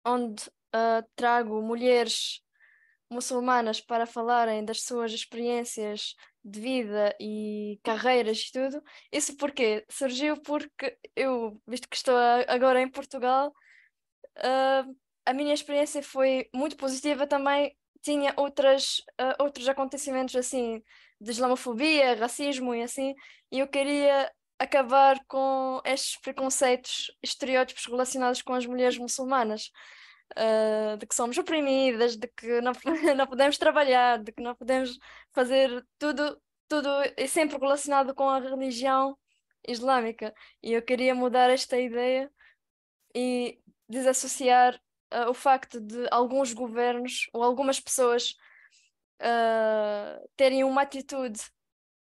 onde trago mulheres muçulmanas para falarem das suas experiências de vida e carreiras e tudo. Isso porque surgiu porque eu, visto que estou agora em Portugal, a minha experiência foi muito positiva também. Tinha outros acontecimentos assim de islamofobia, racismo e assim, e eu queria acabar com estes preconceitos, estereótipos relacionados com as mulheres muçulmanas. De que somos oprimidas, de que não, não podemos trabalhar, de que não podemos fazer tudo é sempre relacionado com a religião islâmica. E eu queria mudar esta ideia e desassociar o facto de alguns governos ou algumas pessoas terem uma atitude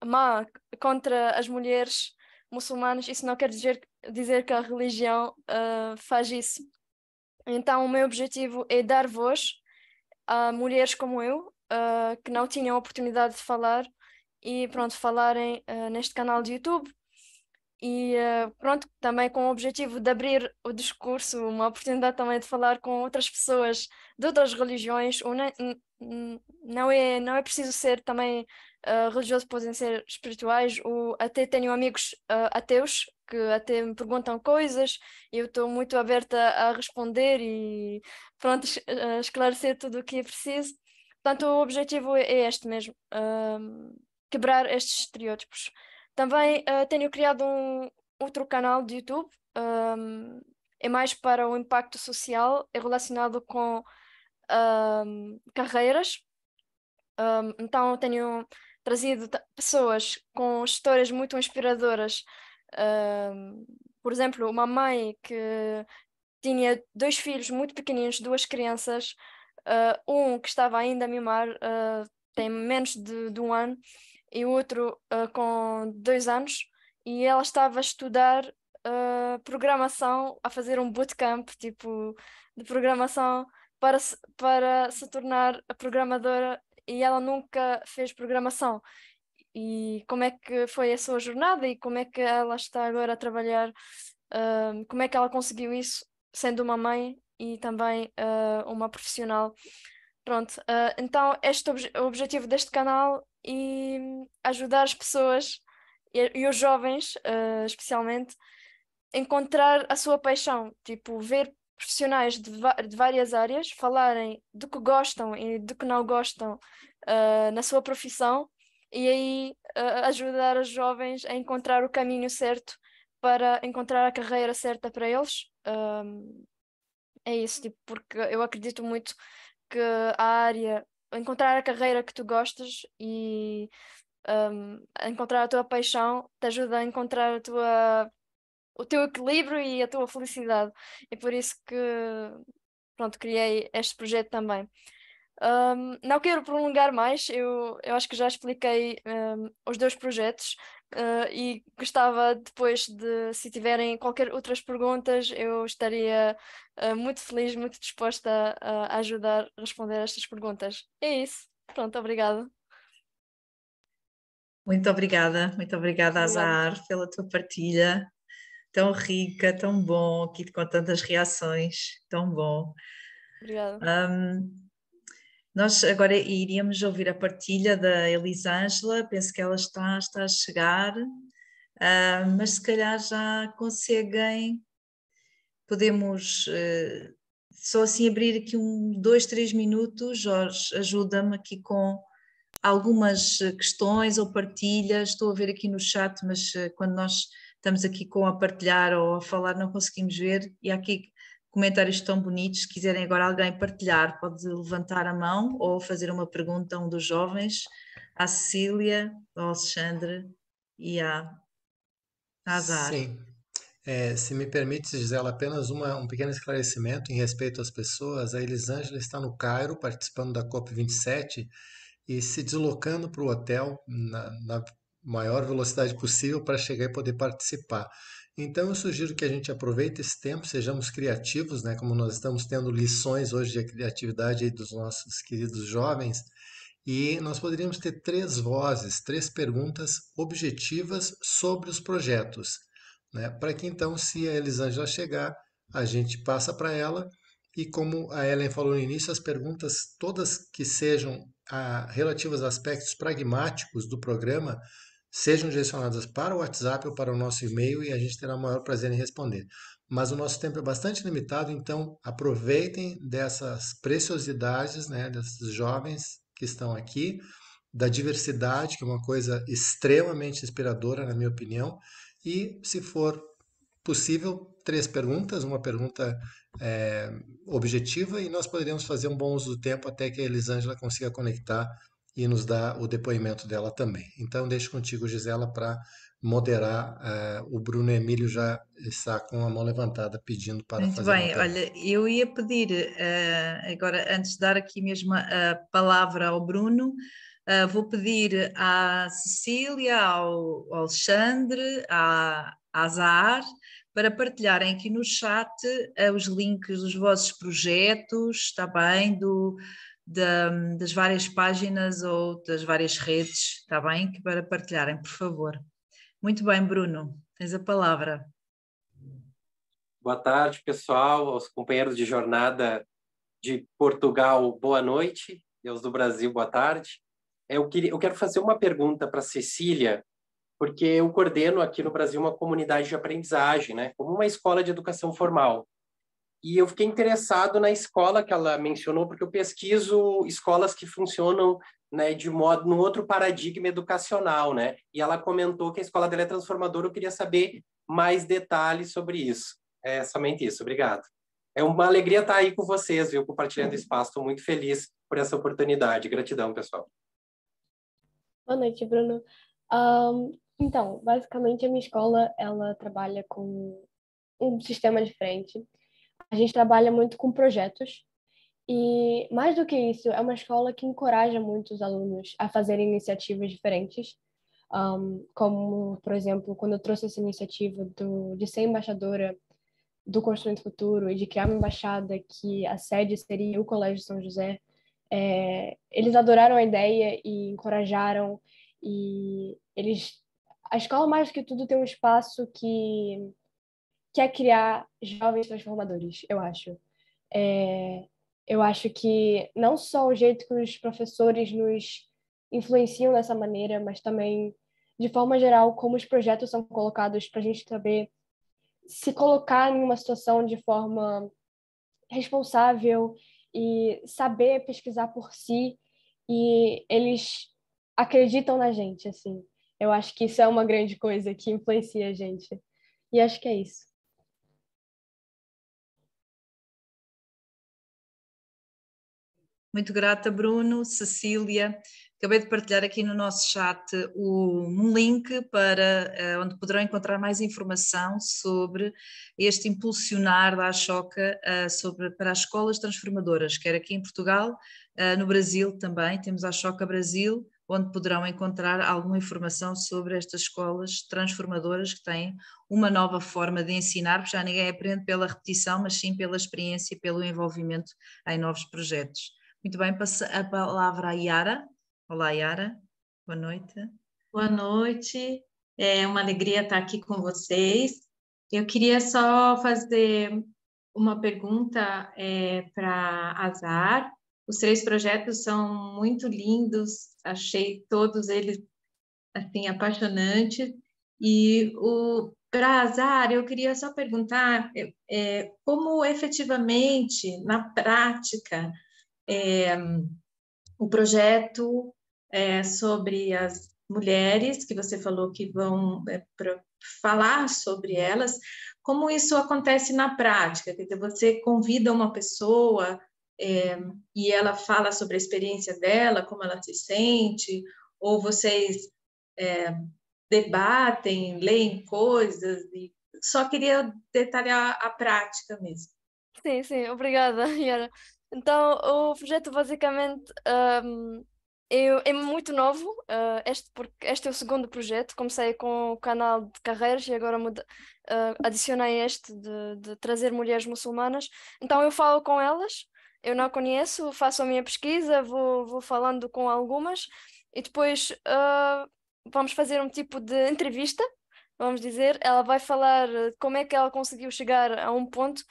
má contra as mulheres muçulmanas. Isso não quer dizer que a religião faz isso. Então, o meu objetivo é dar voz a mulheres como eu, que não tinham a oportunidade de falar e, pronto, falarem neste canal de YouTube. E, pronto, também com o objetivo de abrir o discurso, uma oportunidade também de falar com outras pessoas de outras religiões. Não é preciso ser também religioso, podem ser espirituais, ou até tenho amigos ateus que até me perguntam coisas e eu estou muito aberta a responder e pronto, esclarecer tudo o que é preciso. Portanto, o objetivo é este mesmo, quebrar estes estereótipos. Também tenho criado um outro canal de YouTube, é mais para o impacto social, é relacionado com carreiras. Então tenho trazido pessoas com histórias muito inspiradoras. Por exemplo, uma mãe que tinha 2 filhos muito pequeninos, 2 crianças, um que estava ainda a mimar, tem menos de 1 ano, e o outro com 2 anos, e ela estava a estudar programação, a fazer um bootcamp tipo de programação para se tornar a programadora, e ela nunca fez programação. E como é que foi a sua jornada e como é que ela está agora a trabalhar, como é que ela conseguiu isso sendo uma mãe e também uma profissional. Pronto, então este o objetivo deste canal é ajudar as pessoas e os jovens, especialmente, a encontrar a sua paixão, tipo, ver profissionais de várias áreas falarem do que gostam e do que não gostam na sua profissão, e aí ajudar os jovens a encontrar o caminho certo para encontrar a carreira certa para eles. É isso, tipo, porque eu acredito muito que a área, encontrar a carreira que tu gostas e a encontrar a tua paixão te ajuda a encontrar o teu equilíbrio e a tua felicidade. É por isso que, pronto, criei este projeto também. Não quero prolongar mais, eu acho que já expliquei os 2 projetos, e gostava depois se tiverem qualquer outras perguntas, eu estaria muito feliz, muito disposta a ajudar a responder estas perguntas. É isso. Pronto, obrigada. Muito obrigada, Azar, pela tua partilha tão rica, tão bom, aqui com tantas reações, tão bom. Obrigada. Nós agora iríamos ouvir a partilha da Elisângela, penso que ela está a chegar, mas se calhar já conseguem, podemos só assim abrir aqui 2, 3 minutos. Jorge, ajuda-me aqui com algumas questões ou partilhas, estou a ver aqui no chat, mas quando nós estamos aqui com a partilhar ou a falar não conseguimos ver, e há aqui comentários tão bonitos. Se quiserem agora alguém partilhar, pode levantar a mão ou fazer uma pergunta a um dos jovens, à Cecília, ao Alexandre e à Azar. Sim. Se me permite, Gisela, apenas um pequeno esclarecimento em respeito às pessoas. A Elisângela está no Cairo, participando da COP27 e se deslocando para o hotel maior velocidade possível para chegar e poder participar. Então, eu sugiro que a gente aproveite esse tempo, sejamos criativos, né? Como nós estamos tendo lições hoje de criatividade aí dos nossos queridos jovens, e nós poderíamos ter 3 vozes, 3 perguntas objetivas sobre os projetos, né? Para que então, se a Elisângela chegar, a gente passa para ela, e como a Ellen falou no início, as perguntas todas que sejam relativas a aspectos pragmáticos do programa sejam direcionadas para o WhatsApp ou para o nosso e-mail, e a gente terá o maior prazer em responder. Mas o nosso tempo é bastante limitado, então aproveitem dessas preciosidades, né, desses jovens que estão aqui, da diversidade, que é uma coisa extremamente inspiradora, na minha opinião, e, se for possível, 3 perguntas, uma pergunta objetiva, e nós poderíamos fazer um bom uso do tempo até que a Elisângela consiga conectar e nos dar o depoimento dela também. Então, deixo contigo, Gisela, para moderar. O Bruno Emílio já está com a mão levantada pedindo para Muito fazer uma bem, pergunta. olha, eu ia pedir, agora, antes de dar aqui mesmo a palavra ao Bruno, vou pedir à Cecília, ao Alexandre, à Azar, para partilharem aqui no chat os links dos vossos projetos, está bem, das várias páginas ou das várias redes, está bem, para partilharem, por favor. Muito bem, Bruno, tens a palavra. Boa tarde, pessoal, aos companheiros de jornada de Portugal, boa noite, e aos do Brasil, boa tarde. Eu quero fazer uma pergunta para a Cecília, porque eu coordeno aqui no Brasil uma comunidade de aprendizagem, né, como uma escola de educação formal. E eu fiquei interessado na escola que ela mencionou, porque eu pesquiso escolas que funcionam, né, de modo num outro paradigma educacional, né? E ela comentou que a escola dela é transformadora. Eu queria saber mais detalhes sobre isso. É somente isso. Obrigado. É uma alegria estar aí com vocês, viu, compartilhando espaço. Estou muito feliz por essa oportunidade. Gratidão, pessoal. Boa noite, Bruno. Então, basicamente, a minha escola, ela trabalha com um sistema diferente. A gente trabalha muito com projetos e, mais do que isso, é uma escola que encoraja muito os alunos a fazerem iniciativas diferentes, como, por exemplo, quando eu trouxe essa iniciativa de ser embaixadora do Construindo Futuro e de criar uma embaixada que a sede seria o Colégio São José, eles adoraram a ideia e encorajaram, e a escola, mais do que tudo, tem um espaço que é criar jovens transformadores, eu acho. Eu acho que não só o jeito que os professores nos influenciam dessa maneira, mas também, de forma geral, como os projetos são colocados para a gente saber se colocar em uma situação de forma responsável e saber pesquisar por si, e eles acreditam na gente, assim. Eu acho que isso é uma grande coisa que influencia a gente. E acho que é isso. Muito grata, Bruno, Cecília. Acabei de partilhar aqui no nosso chat um link para onde poderão encontrar mais informação sobre este impulsionar da Ashoka para as escolas transformadoras, quer aqui em Portugal, no Brasil também, temos a Ashoka Brasil, onde poderão encontrar alguma informação sobre estas escolas transformadoras que têm uma nova forma de ensinar, porque já ninguém aprende pela repetição, mas sim pela experiência e pelo envolvimento em novos projetos. Muito bem, passo a palavra à Yara. Olá, Yara. Boa noite. Boa noite. É uma alegria estar aqui com vocês. Eu queria só fazer uma pergunta para Azar. Os 3 projetos são muito lindos, achei todos eles assim, apaixonantes. E para Azar, eu queria só perguntar como efetivamente, na prática, o projeto sobre as mulheres, que você falou que vão falar sobre elas, como isso acontece na prática? Quer dizer, você convida uma pessoa e ela fala sobre a experiência dela, como ela se sente, ou vocês debatem, leem coisas, e só queria detalhar a prática mesmo. Sim, obrigada, Yara. Então, o projeto basicamente É muito novo, porque este é o segundo projeto. Comecei com o canal de carreiras e agora adicionei este de trazer mulheres muçulmanas. Então eu falo com elas, eu não conheço, faço a minha pesquisa, vou falando com algumas e depois vamos fazer um tipo de entrevista, vamos dizer. Ela vai falar como é que ela conseguiu chegar a um ponto.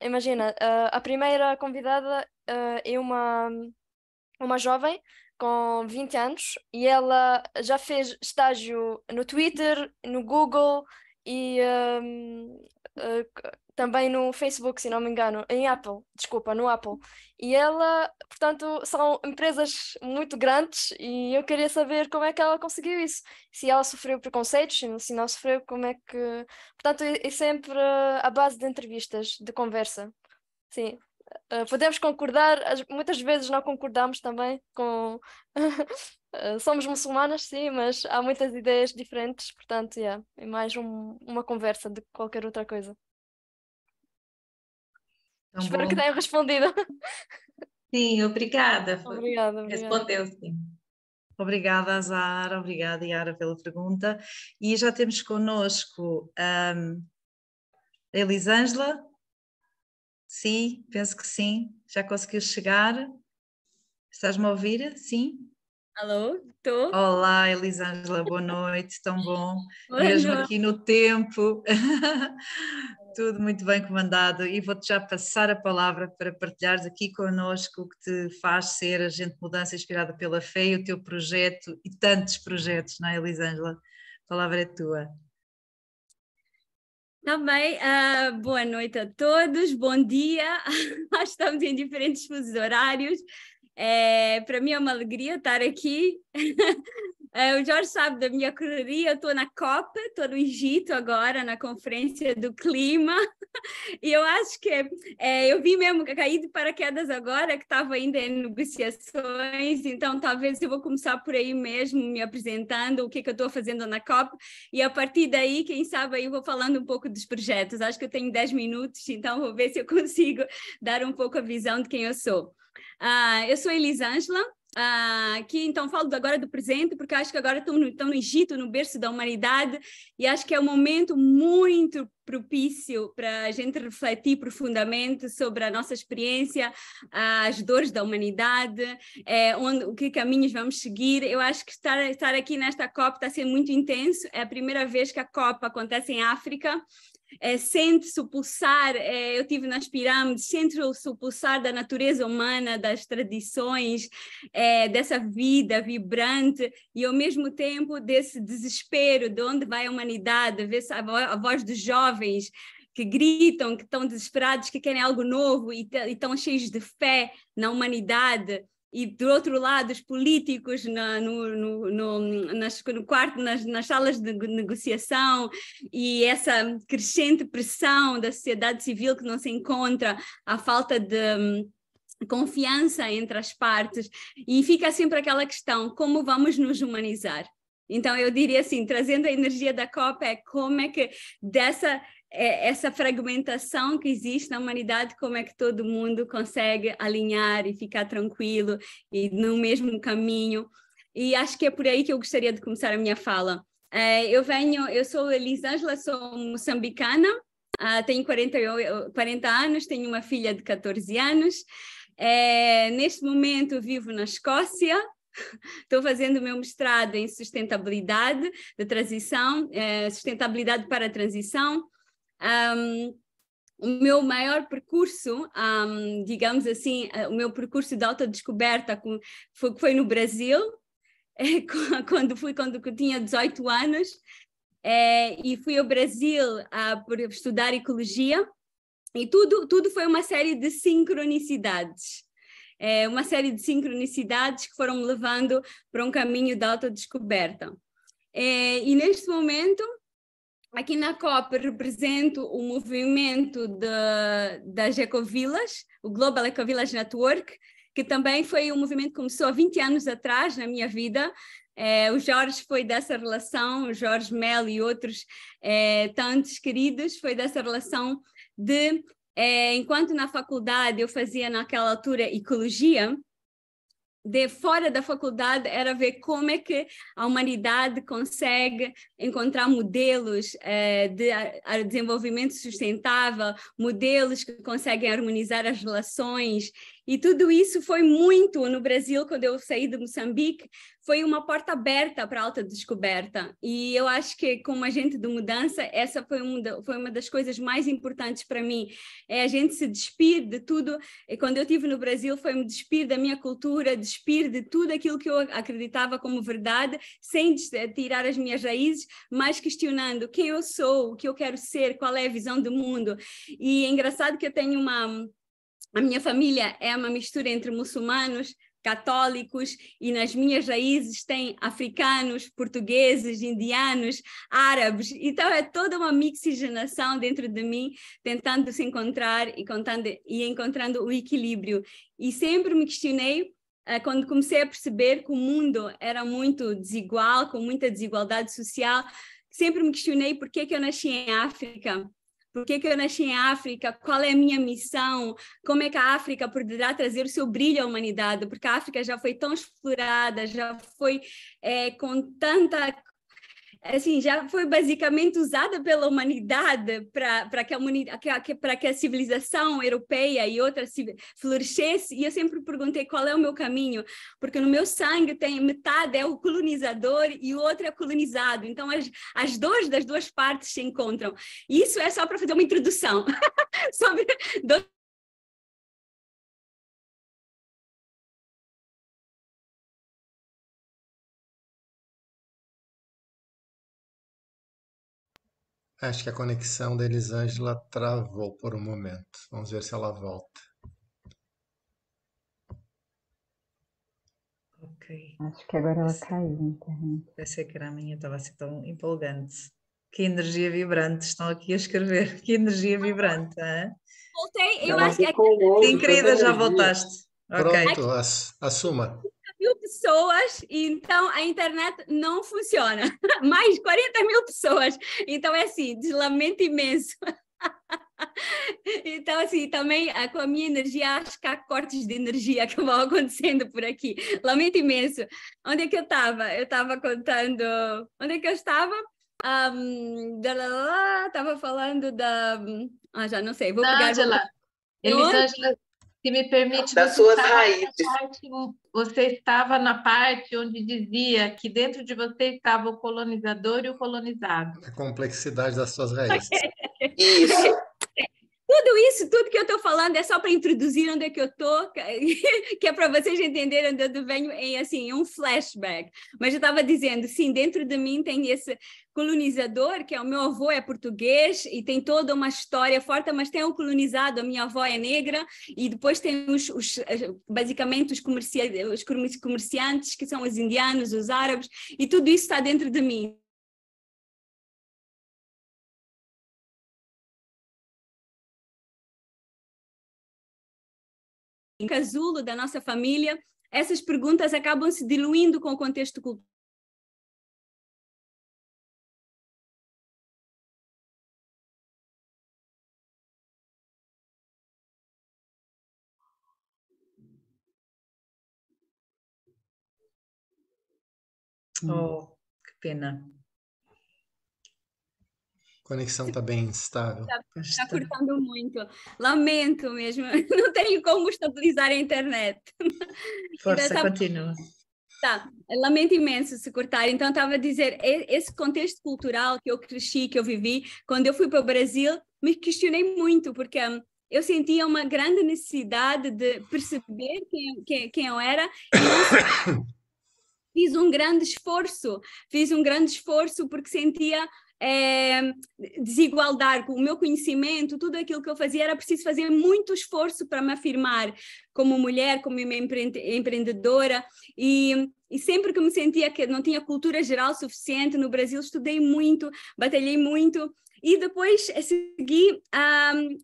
Imagina, a primeira convidada é uma jovem com 20 anos e ela já fez estágio no Twitter, no Google e também no Facebook, se não me engano, no Apple. E ela, portanto, são empresas muito grandes e eu queria saber como é que ela conseguiu isso. Se ela sofreu preconceitos, se não sofreu, como é que... Portanto, é sempre a base de entrevistas, de conversa. Sim. Podemos concordar, muitas vezes não concordamos também com... somos muçulmanas, sim, mas há muitas ideias diferentes, portanto, é mais uma conversa do que qualquer outra coisa. Tão Espero bom. que tenham respondido. Sim, obrigada. Obrigada. Respondeu, sim. Obrigada, Azar. Obrigada, Yara, pela pergunta. E já temos connosco a Elisângela. Sim, penso que sim. Já conseguiu chegar? Estás-me a ouvir? Sim? Alô, estou? Olá, Elisângela, boa noite, tão bom. Boa Mesmo noite. aqui no tempo, tudo muito bem comandado. E vou-te já passar a palavra para partilhares aqui connosco o que te faz ser agente de mudança inspirada pela fé e o teu projeto e tantos projetos, não é, Elisângela? A palavra é tua. Também, boa noite a todos, bom dia. Nós estamos em diferentes fusos horários. Para mim é uma alegria estar aqui. O Jorge sabe da minha correria, eu estou na COP, estou no Egito agora, na Conferência do Clima, e eu acho que eu vim mesmo cair de paraquedas agora, que estava ainda em negociações, então talvez eu vou começar por aí mesmo, me apresentando, o que eu estou fazendo na COP, e a partir daí, quem sabe, eu vou falando um pouco dos projetos. Acho que eu tenho 10 minutos, então vou ver se eu consigo dar um pouco a visão de quem eu sou. Eu sou Elisângela. Aqui então falo agora do presente, porque acho que agora estamos no Egito, no berço da humanidade, e acho que é um momento muito propício para a gente refletir profundamente sobre a nossa experiência, as dores da humanidade, que caminhos vamos seguir. Eu acho que estar aqui nesta COP está sendo muito intenso. É a primeira vez que a COP acontece em África. Sente-se o pulsar, eu estive nas pirâmides, sente-se o pulsar da natureza humana, das tradições, dessa vida vibrante e ao mesmo tempo desse desespero de onde vai a humanidade, ver-se a voz dos jovens que gritam, que estão desesperados, que querem algo novo e estão cheios de fé na humanidade. E do outro lado, os políticos nas salas de negociação e essa crescente pressão da sociedade civil que não se encontra, a falta de confiança entre as partes, e fica sempre aquela questão, como vamos nos humanizar? Então eu diria assim, trazendo a energia da COP, como é que essa fragmentação que existe na humanidade, como é que todo mundo consegue alinhar e ficar tranquilo e no mesmo caminho. E acho que é por aí que eu gostaria de começar a minha fala. Eu sou Elisângela, sou moçambicana, tenho 40 anos, tenho uma filha de 14 anos. Neste momento vivo na Escócia. Estou fazendo o meu mestrado em sustentabilidade de transição, sustentabilidade para a transição. O meu maior percurso, digamos assim, o meu percurso de autodescoberta foi no Brasil, quando eu tinha 18 anos, e fui ao Brasil por estudar ecologia, e tudo foi uma série de sincronicidades. Uma série de sincronicidades que foram me levando para um caminho de autodescoberta. E neste momento, aqui na COP, represento o movimento das Ecovilas, o Global Ecovillage Network, que também foi um movimento que começou há 20 anos atrás na minha vida. O Jorge foi dessa relação, o Jorge Melo e outros tantos queridos, foi dessa relação de... enquanto na faculdade eu fazia naquela altura ecologia, de fora da faculdade era ver como é que a humanidade consegue encontrar modelos de desenvolvimento sustentável, modelos que conseguem harmonizar as relações, e tudo isso foi muito no Brasil. Quando eu saí de Moçambique, foi uma porta aberta para a autodescoberta, e eu acho que como agente de mudança, essa foi uma das coisas mais importantes para mim, é a gente se despir de tudo. E quando eu estive no Brasil, foi me despir da minha cultura, despir de tudo aquilo que eu acreditava como verdade, sem tirar as minhas raízes, mas questionando quem eu sou, o que eu quero ser, qual é a visão do mundo. E é engraçado que eu tenho a minha família é uma mistura entre muçulmanos, católicos, e nas minhas raízes tem africanos, portugueses, indianos, árabes. Então é toda uma mixigenação dentro de mim, tentando se encontrar e encontrando o equilíbrio. E sempre me questionei, quando comecei a perceber que o mundo era muito desigual, com muita desigualdade social, sempre me questionei por que eu nasci em África. Por que eu nasci em África? Qual é a minha missão? Como é que a África poderá trazer o seu brilho à humanidade? Porque a África já foi tão explorada, já foi com tanta... Assim, já foi basicamente usada pela humanidade para que a civilização europeia e outras florescesse, e eu sempre perguntei qual é o meu caminho, porque no meu sangue tem metade é o colonizador e o outro é colonizado, então as dores das duas partes se encontram. E isso é só para fazer uma introdução sobre... Acho que a conexão da Elisângela travou por um momento. Vamos ver se ela volta. Ok. Acho que agora ela caiu na internet. Pensei que era a minha, estava a ser tão empolgante. Que energia vibrante, estão aqui a escrever. Que energia vibrante, hein? Voltei, eu acho que... Sim, querida, já voltaste. Pronto, assuma. 40.000 pessoas, então a internet não funciona. Mais 40.000 pessoas. Então é assim, deslamento imenso. Então assim, também com a minha energia, acho que há cortes de energia que vão acontecendo por aqui. Lamento imenso. Onde é que eu estava? Eu estava contando... Onde é que eu estava? Estava falando da... já não sei, vou pegar... Elisângela, se me permite, você estava na parte onde dizia que dentro de você estava o colonizador e o colonizado. A complexidade das suas raízes. Isso. Tudo que eu estou falando é só para introduzir onde é que eu estou, que é para vocês entenderem onde eu venho em um flashback. Mas eu estava dizendo, sim, dentro de mim tem esse colonizador, que é o meu avô é português e tem toda uma história forte, mas tem o colonizado, a minha avó é negra, e depois tem basicamente os comerciantes, que são os indianos, os árabes, e tudo isso está dentro de mim. Em casulo da nossa família, essas perguntas acabam se diluindo com o contexto cultural. Oh, que pena. A conexão está bem instável. Está cortando muito. Lamento mesmo. Não tenho como estabilizar a internet. Força, continua. Tá, lamento imenso se cortar. Então, estava a dizer, esse contexto cultural que eu cresci, que eu vivi, quando eu fui para o Brasil, me questionei muito, porque eu sentia uma grande necessidade de perceber quem eu era e não fiz um grande esforço porque sentia desigualdade com o meu conhecimento, tudo aquilo que eu fazia era preciso fazer muito esforço para me afirmar como mulher, como uma empreendedora, e sempre que me sentia que não tinha cultura geral suficiente no Brasil, estudei muito, batalhei muito. E depois segui,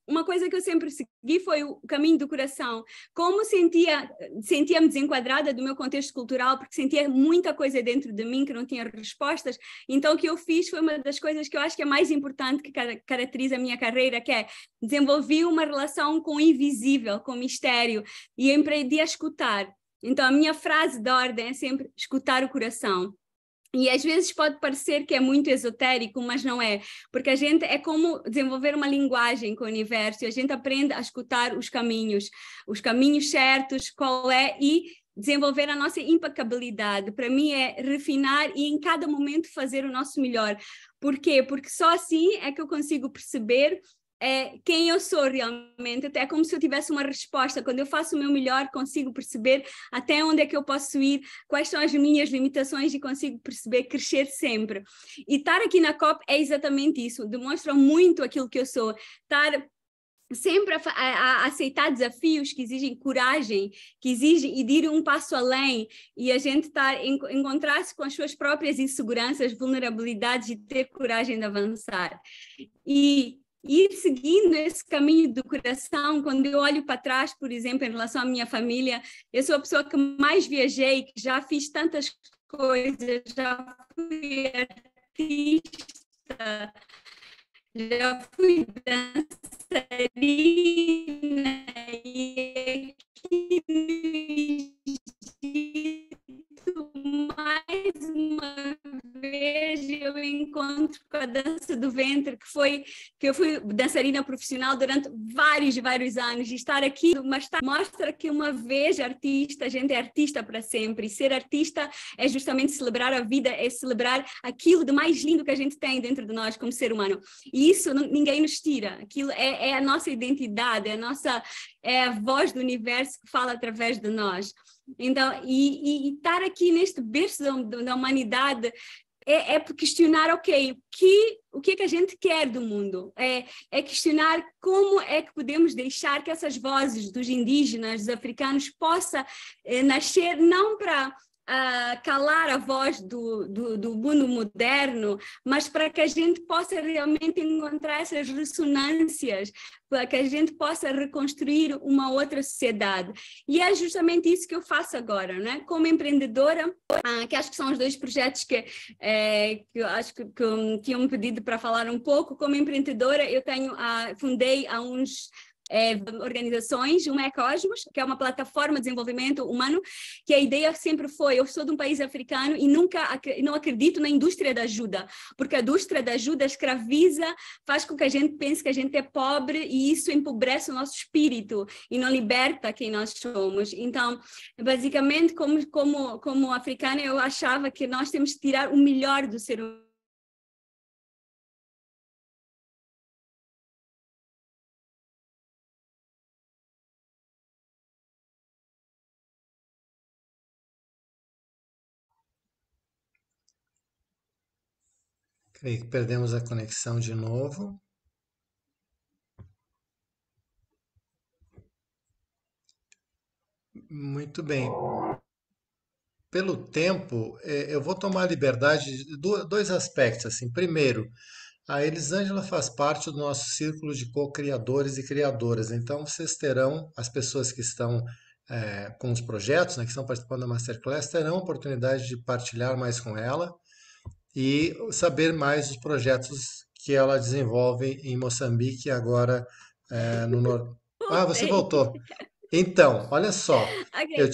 uma coisa que eu sempre segui foi o caminho do coração. Como sentia-me desenquadrada do meu contexto cultural, porque sentia muita coisa dentro de mim que não tinha respostas. Então o que eu fiz foi uma das coisas que eu acho que é mais importante, que caracteriza a minha carreira, que é desenvolver uma relação com o invisível, com o mistério, e eu aprendi a escutar. Então, a minha frase de ordem é sempre escutar o coração. E às vezes pode parecer que é muito esotérico, mas não é, porque a gente é como desenvolver uma linguagem com o universo, e a gente aprende a escutar os caminhos certos, qual é, e desenvolver a nossa impecabilidade. Para mim é refinar e em cada momento fazer o nosso melhor. Por quê? Porque só assim é que eu consigo perceber quem eu sou realmente. Até é como se eu tivesse uma resposta. Quando eu faço o meu melhor, consigo perceber até onde é que eu posso ir, quais são as minhas limitações, e consigo perceber, crescer sempre. E estar aqui na COP é exatamente isso, demonstra muito aquilo que eu sou. Estar sempre a aceitar desafios que exigem coragem, que exigem ir um passo além, e a gente encontrar-se com as suas próprias inseguranças, vulnerabilidades, e ter coragem de avançar. E ir seguindo esse caminho do coração. Quando eu olho para trás, por exemplo, em relação à minha família, eu sou a pessoa que mais viajei, que já fiz tantas coisas, já fui artista, já fui dançarina, e aqui no Egito, mais uma vez eu encontro com a dança do ventre, que eu fui dançarina profissional durante vários anos, e estar aqui mostra que uma vez artista, a gente é artista para sempre, e ser artista é justamente celebrar a vida, é celebrar aquilo de mais lindo que a gente tem dentro de nós como ser humano, e isso ninguém nos tira. Aquilo é a nossa identidade, é a voz do universo que fala através de nós. Então, e estar aqui neste berço da humanidade é por questionar, ok, o que é que a gente quer do mundo? É questionar como é que podemos deixar que essas vozes dos indígenas, dos africanos, possa nascer, não para calar a voz do mundo moderno, mas para que a gente possa realmente encontrar essas ressonâncias, para que a gente possa reconstruir uma outra sociedade. E é justamente isso que eu faço agora, né? Como empreendedora, que acho que são os dois projetos que eu acho que tinham me pedido para falar um pouco. Como empreendedora, eu fundei há uns organizações, uma é Cosmos, que é uma plataforma de desenvolvimento humano, que a ideia sempre foi, eu sou de um país africano e não acredito na indústria da ajuda, porque a indústria da ajuda escraviza, faz com que a gente pense que a gente é pobre, e isso empobrece o nosso espírito e não liberta quem nós somos. Então, basicamente, como africana, eu achava que nós temos que tirar o melhor do ser humano. Creio que perdemos a conexão de novo. Muito bem. Pelo tempo, eu vou tomar a liberdade de dois aspectos. Assim. Primeiro, a Elisângela faz parte do nosso círculo de co-criadores e criadoras. Então, vocês terão, as pessoas que estão com os projetos, né, que estão participando da Masterclass, terão a oportunidade de partilhar mais com ela e saber mais dos projetos que ela desenvolve em Moçambique, agora no norte. Ah, você voltou. Então, olha só. Okay.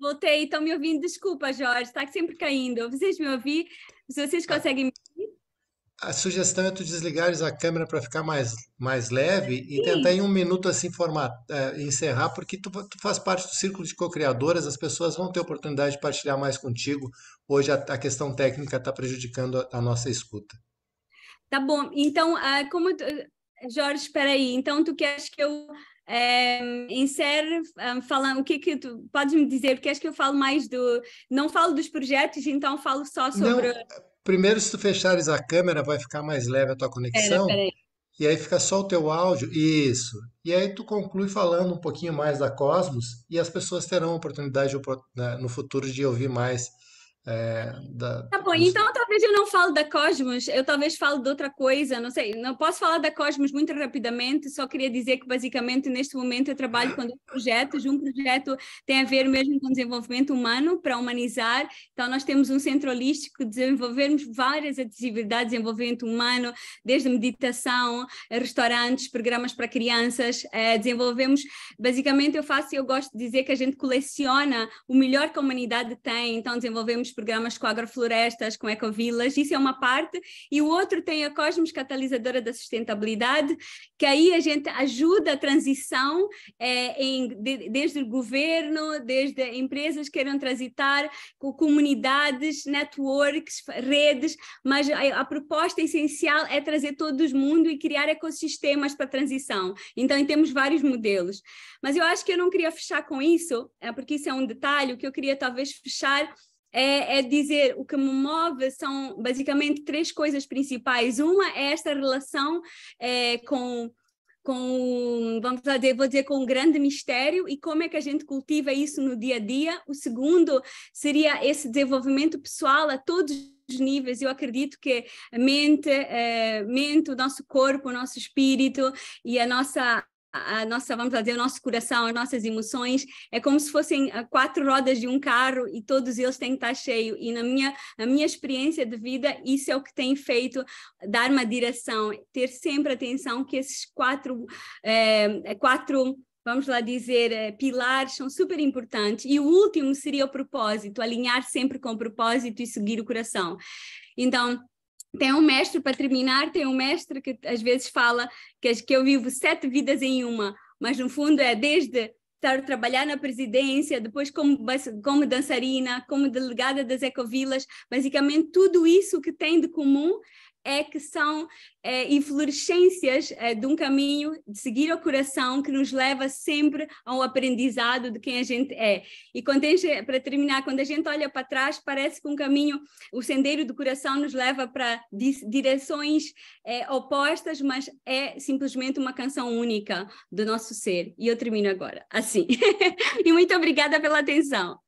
Voltei, estão me ouvindo? Desculpa, Jorge, está sempre caindo. Vocês me ouvem? Se vocês conseguem me ouvir? A sugestão é tu desligares a câmera para ficar mais leve e tentar em um minuto assim encerrar, porque tu faz parte do círculo de co-criadoras, as pessoas vão ter oportunidade de partilhar mais contigo. Hoje a questão técnica está prejudicando a nossa escuta. Tá bom, então, Jorge, espera aí, então tu queres que eu encerre falando, o que tu podes me dizer? Queres que eu fale mais não falo dos projetos, então falo só sobre... Não, primeiro, se tu fechares a câmera, vai ficar mais leve a tua conexão. Pera. E aí fica só o teu áudio. Isso. E aí tu conclui falando um pouquinho mais da Cosmos e as pessoas terão a oportunidade no futuro de ouvir mais. Tá bom, então tá talvez eu não falo da Cosmos, eu talvez falo de outra coisa, não sei, não posso falar da Cosmos muito rapidamente, só queria dizer que basicamente neste momento eu trabalho com 2 projetos, um projeto tem a ver mesmo com desenvolvimento humano, para humanizar, então nós temos um centro holístico, desenvolvemos várias atividades de desenvolvimento humano, desde meditação, restaurantes, programas para crianças, desenvolvemos, basicamente eu gosto de dizer que a gente coleciona o melhor que a humanidade tem, então desenvolvemos programas com agroflorestas, com ecovilas, isso é uma parte, e o outro tem a Cosmos Catalisadora da Sustentabilidade, que aí a gente ajuda a transição desde o governo, desde empresas que queiram transitar, com comunidades, networks, redes, mas a proposta essencial é trazer todo o mundo e criar ecossistemas para a transição. Então, temos vários modelos. Mas eu acho que eu não queria fechar com isso, porque isso é um detalhe, o que eu queria talvez fechar é dizer, o que me move são basicamente 3 coisas principais. Uma é esta relação com, vou dizer, com um grande mistério e como é que a gente cultiva isso no dia a dia. O segundo seria esse desenvolvimento pessoal a todos os níveis. Eu acredito que a mente, o nosso corpo, o nosso espírito e a nossa, vamos dizer, o nosso coração, as nossas emoções, é como se fossem 4 rodas de um carro e todos eles têm que estar cheios. E na minha experiência de vida, isso é o que tem feito dar uma direção, ter sempre atenção que esses 4 vamos lá dizer, pilares são super importantes. E o último seria o propósito, alinhar sempre com o propósito e seguir o coração. Então, tem um mestre, para terminar, tem um mestre que às vezes fala que eu vivo 7 vidas em uma, mas no fundo é desde trabalhar na presidência, depois como dançarina, como delegada das ecovilas, basicamente tudo isso que tem de comum é que são inflorescências de um caminho de seguir o coração que nos leva sempre ao aprendizado de quem a gente é. E para terminar, quando a gente olha para trás, parece que um caminho, o sendeiro do coração nos leva para direções opostas, mas é simplesmente uma canção única do nosso ser. E eu termino agora, assim. E muito obrigada pela atenção.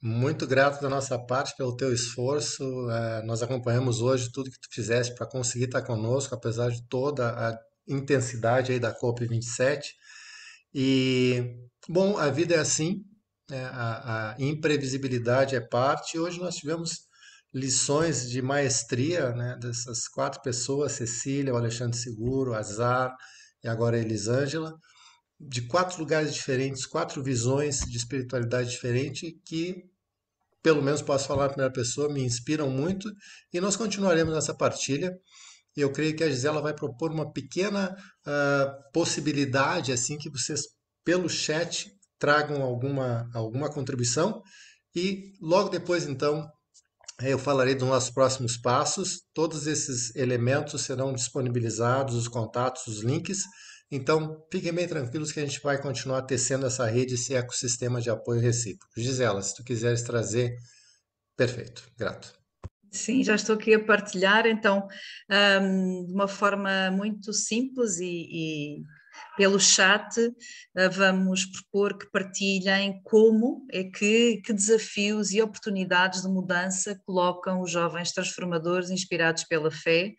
Muito grato da nossa parte pelo teu esforço. Nós acompanhamos hoje tudo que tu fizeste para conseguir estar conosco, apesar de toda a intensidade aí da COP27. E, bom, a vida é assim, né? A imprevisibilidade é parte. Hoje nós tivemos lições de maestria, né, dessas 4 pessoas, Cecília, o Alexandre Seguro, o Azar e agora a Elisângela, de 4 lugares diferentes, 4 visões de espiritualidade diferente que, pelo menos posso falar na primeira pessoa, me inspiram muito e nós continuaremos nessa partilha. E eu creio que a Gisela vai propor uma pequena possibilidade, assim, que vocês, pelo chat, tragam alguma contribuição e logo depois, então, eu falarei dos nossos próximos passos. Todos esses elementos serão disponibilizados, os contatos, os links. Então, fiquem bem tranquilos que a gente vai continuar tecendo essa rede, esse ecossistema de apoio recíproco. Gisela, se tu quiseres trazer, perfeito, grato. Sim, já estou aqui a partilhar, então, de uma forma muito simples e pelo chat, vamos propor que partilhem como é que desafios e oportunidades de mudança colocam os jovens transformadores inspirados pela fé,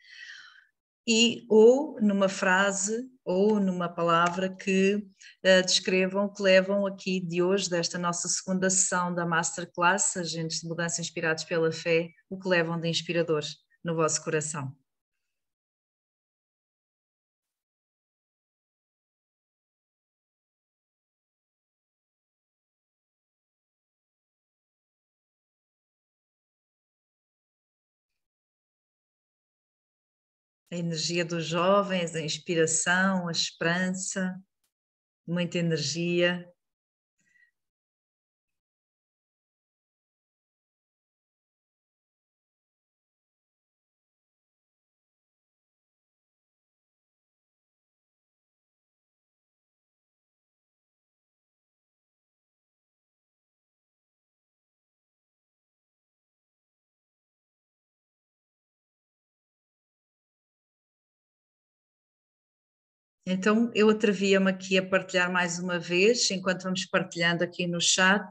ou numa frase ou numa palavra que descrevam, que levam aqui de hoje, desta nossa segunda sessão da Masterclass, Agentes de Mudança Inspirados pela Fé, o que levam de inspiradores no vosso coração. A energia dos jovens, a inspiração, a esperança, muita energia. Então, eu atrevia-me aqui a partilhar mais uma vez, enquanto vamos partilhando aqui no chat,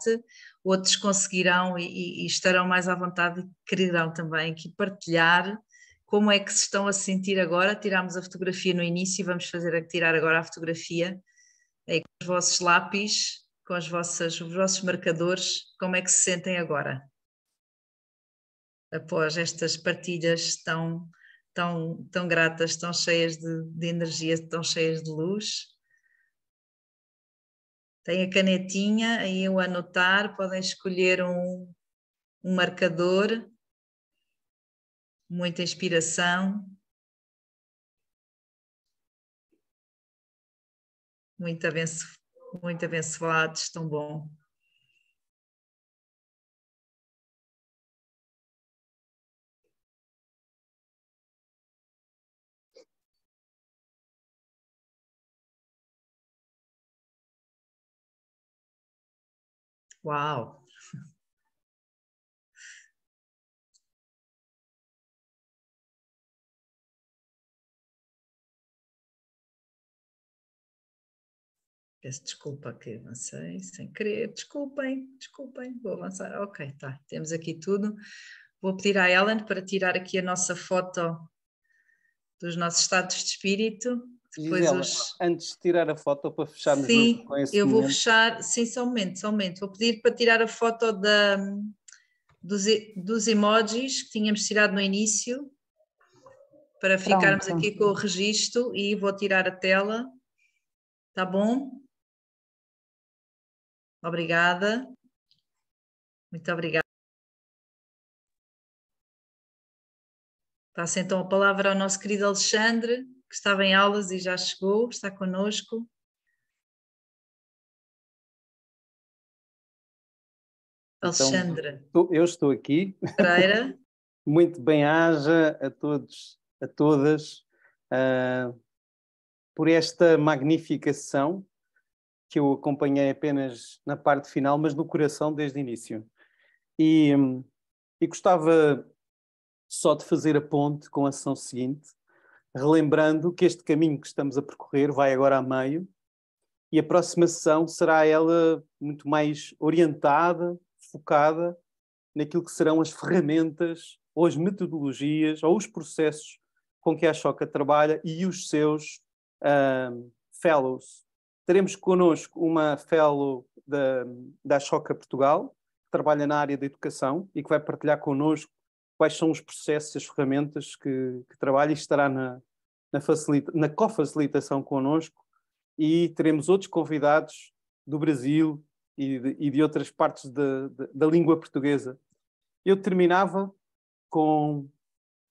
outros conseguirão e estarão mais à vontade e quererão também aqui partilhar como é que se estão a sentir agora. Tirámos a fotografia no início e vamos tirar agora a fotografia aí com os vossos lápis, com os vossos marcadores, como é que se sentem agora? Após estas partilhas tão gratas, tão cheias de energia, tão cheias de luz. Tem a canetinha, aí o anotar, podem escolher um marcador, muita inspiração, muito abençoados, tão bom. Uau! Peço desculpa que avancei sem querer, desculpem, vou avançar, ok, tá, temos aqui tudo. Vou pedir à Ellen para tirar aqui a nossa foto dos nossos estados de espírito. Gisela, antes de tirar a foto, para fecharmos sim, com esse eu momento. vou fechar, sim, só um momento, vou pedir para tirar a foto dos emojis que tínhamos tirado no início, para ficarmos aqui com o registro, e vou tirar a tela, tá bom? Obrigada, muito obrigada. Passo então a palavra ao nosso querido Alexandre, que estava em aulas e já chegou, está connosco. Alexandre. Então, eu estou aqui. Pereira. Muito bem-aja a todos, a todas, por esta magnificação que eu acompanhei apenas na parte final, mas no coração desde o início. E gostava só de fazer a ponte com a ação seguinte, relembrando que este caminho que estamos a percorrer vai agora a meio, e a próxima sessão será ela muito mais orientada, focada naquilo que serão as ferramentas, ou as metodologias, ou os processos com que a Ashoka trabalha e os seus fellows. Teremos connosco uma fellow da Ashoka Portugal, que trabalha na área da educação e que vai partilhar connosco quais são os processos, as ferramentas que trabalha, e estará na co-facilitação connosco. E teremos outros convidados do Brasil e de outras partes da língua portuguesa. Eu terminava com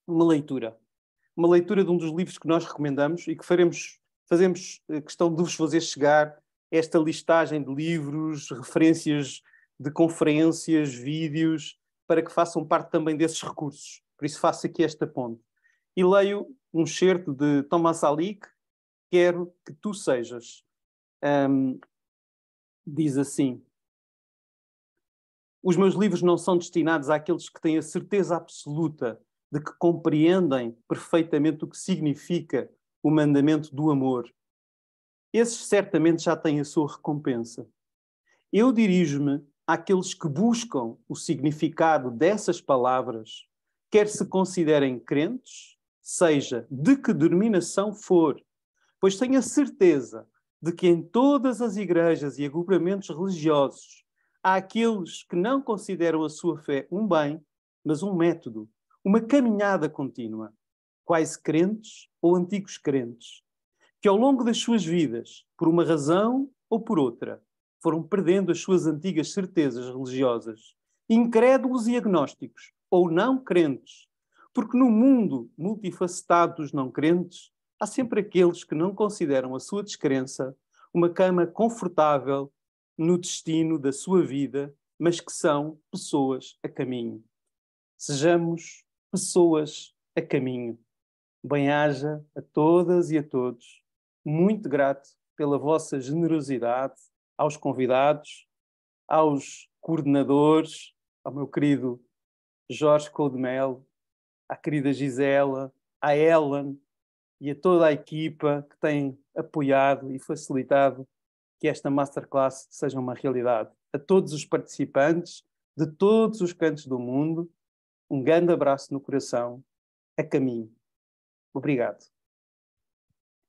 uma leitura de um dos livros que nós recomendamos e que fazemos questão de vos fazer chegar esta listagem de livros, referências de conferências, vídeos, para que façam parte também desses recursos. Por isso faço aqui esta ponte. E leio um excerto de Thomas Alick, Quero que tu sejas. Diz assim: os meus livros não são destinados àqueles que têm a certeza absoluta de que compreendem perfeitamente o que significa o mandamento do amor. Esses certamente já têm a sua recompensa. Eu dirijo-me àqueles que buscam o significado dessas palavras, quer se considerem crentes, seja de que denominação for, pois tenho a certeza de que em todas as igrejas e agrupamentos religiosos há aqueles que não consideram a sua fé um bem, mas um método, uma caminhada contínua, quase crentes ou antigos crentes, que ao longo das suas vidas, por uma razão ou por outra, foram perdendo as suas antigas certezas religiosas, incrédulos e agnósticos, ou não crentes, porque no mundo multifacetado dos não crentes, há sempre aqueles que não consideram a sua descrença uma cama confortável no destino da sua vida, mas que são pessoas a caminho. Sejamos pessoas a caminho. Bem-aja a todas e a todos. Muito grato pela vossa generosidade, aos convidados, aos coordenadores, ao meu querido Jorge Codemel, à querida Gisela, à Ellen e a toda a equipa que tem apoiado e facilitado que esta masterclass seja uma realidade. a todos os participantes de todos os cantos do mundo, um grande abraço no coração, a caminho. Obrigado.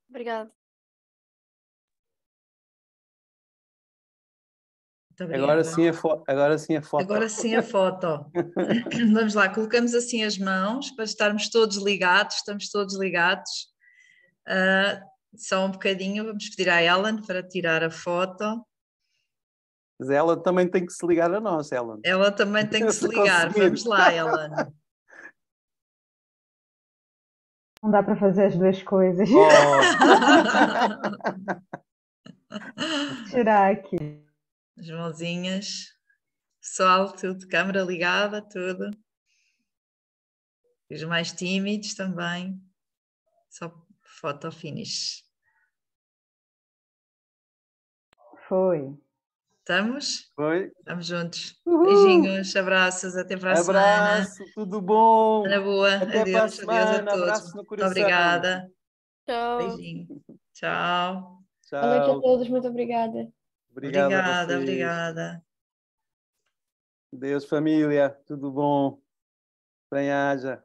Obrigado. Agora sim a foto. Agora sim a foto. Vamos lá, colocamos assim as mãos para estarmos todos ligados, estamos todos ligados. Só um bocadinho, vamos pedir à Ellen para tirar a foto. Mas ela também tem que se ligar a nós, Ellen. Ela também tem que se ligar. Vamos lá, Ellen. Não dá para fazer as duas coisas. Oh. Vou tirar aqui. As mãozinhas. Pessoal, tudo, câmera ligada, tudo. E os mais tímidos também. Só foto finish. Foi. Estamos? Foi. Estamos juntos. Beijinhos, abraços, até para a semana. Abraço, tudo bom. Ana boa, até adeus, para a semana. adeus a todos. Abraço no coração. Muito obrigada. Tchau. Beijinho. Tchau. Boa noite a todos, muito obrigada. Obrigada. Obrigada. Deus, família, tudo bom. Bem-aja.